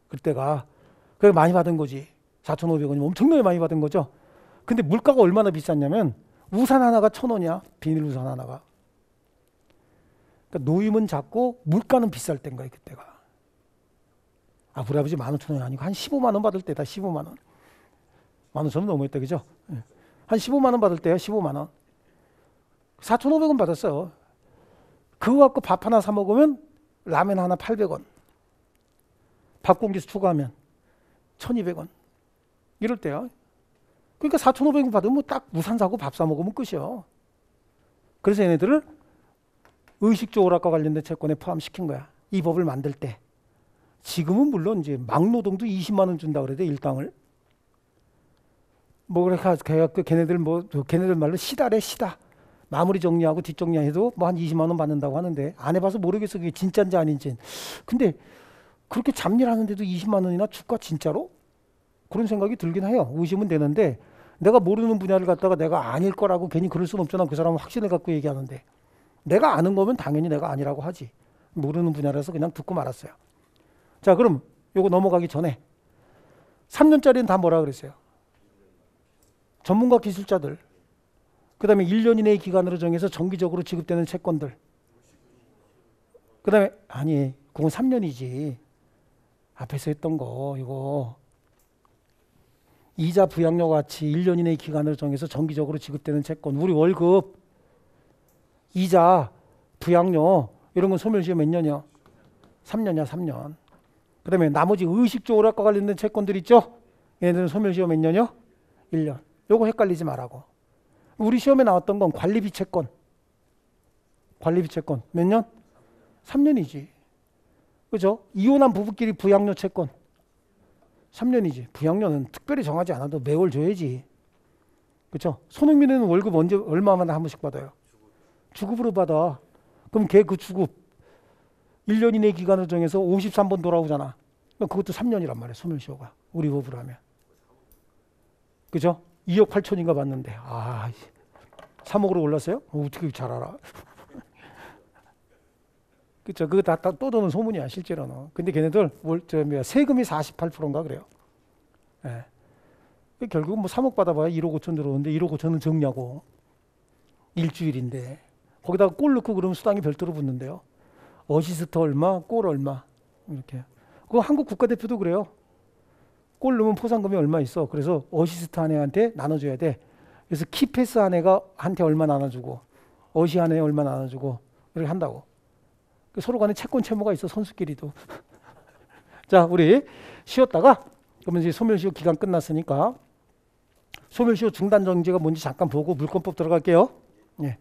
그때가. 그래 많이 받은 거지. 4,500원이면 엄청나게 많이 받은 거죠. 근데 물가가 얼마나 비쌌냐면 우산 하나가 1,000원이야. 비닐 우산 하나가. 그러니까 노임은 작고 물가는 비쌀 때인 거야 그때가. 우리 아버지 15,000원이 아니고 한 15만 원 받을 때다. 15만 원. 15,000원 너무했다 그죠? 한 15만 원 받을 때야. 15만 원. 4,500원 받았어요. 그거 갖고 밥 하나 사 먹으면 라면 하나 800원. 밥 공기수 추가하면 1,200원. 이럴 때야. 그러니까 4,500원 받으면 딱 우산 사고 밥 사 먹으면 끝이요. 그래서 얘네들을 의식주 오락과 관련된 채권에 포함시킨 거야. 이 법을 만들 때. 지금은 물론 이제 막노동도 20만 원 준다 그래도 일당을. 뭐 그래 걔네들 말로 시다래 시다. 마무리 정리하고 뒷정리해도 뭐 한 20만 원 받는다고 하는데 안 해봐서 모르겠어 그게 진짜인지 아닌지. 근데 그렇게 잡일하는데도 20만 원이나 줄까 진짜로? 그런 생각이 들긴 해요. 의심은 되는데 내가 모르는 분야를 갖다가 내가 아닐 거라고 괜히 그럴 수는 없잖아. 그 사람은 확신을 갖고 얘기하는데 내가 아는 거면 당연히 내가 아니라고 하지. 모르는 분야라서 그냥 듣고 말았어요. 자 그럼 요거 넘어가기 전에 3년짜리는 다 뭐라 그랬어요? 전문가 기술자들. 그 다음에 1년 이내의 기간으로 정해서 정기적으로 지급되는 채권들. 그 다음에 아니 그건 3년이지. 앞에서 했던 거 이거 이자 부양료 같이 1년 이내의 기간을 정해서 정기적으로 지급되는 채권. 우리 월급 이자 부양료 이런 건 소멸시효 몇 년이요? 3년이야 3년. 그 다음에 나머지 의식주 오락과 관련된 채권들 있죠? 얘네들은 소멸시효 몇 년이요? 1년. 요거 헷갈리지 말라고. 우리 시험에 나왔던 건 관리비 채권. 관리비 채권 몇 년? 3년이지. 그죠? 이혼한 부부끼리 부양료 채권 3년이지. 부양료는 특별히 정하지 않아도 매월 줘야지. 그렇죠? 손흥민은 월급 언제 얼마마다 한 번씩 받아요? 주급으로 받아. 그럼 걔 그 주급 1년 이내 기간을 정해서 53번 돌아오잖아. 그것도 3년이란 말이야. 소멸시효가. 우리 법으로 하면. 그죠? 2억 8천인가 받는데 3억으로 올랐어요? 어떻게 잘 알아? 그쵸? 그거 다 떠도는 소문이야 실제로는. 근데 걔네들 세금이 48%인가 그래요. 예. 결국은 뭐 3억 받아봐야 1억 5천 들어오는데 1억 5천은 적냐고. 일주일인데 거기다가 골 넣고 그러면 수당이 별도로 붙는데요. 어시스트 얼마, 골 얼마 이렇게. 그거 한국 국가대표도 그래요. 골 넣으면 포상금이 얼마 있어. 그래서 어시스트 한 애한테 나눠줘야 돼. 그래서 키패스 한 애가 한테 얼마 나눠주고 어시 한 애 얼마 나눠주고 이렇게 한다고. 서로 간에 채권 채무가 있어 선수끼리도. 자, 우리 쉬었다가 그러면 이제 소멸시효 기간 끝났으니까 소멸시효 중단 정지가 뭔지 잠깐 보고 물권법 들어갈게요. 예.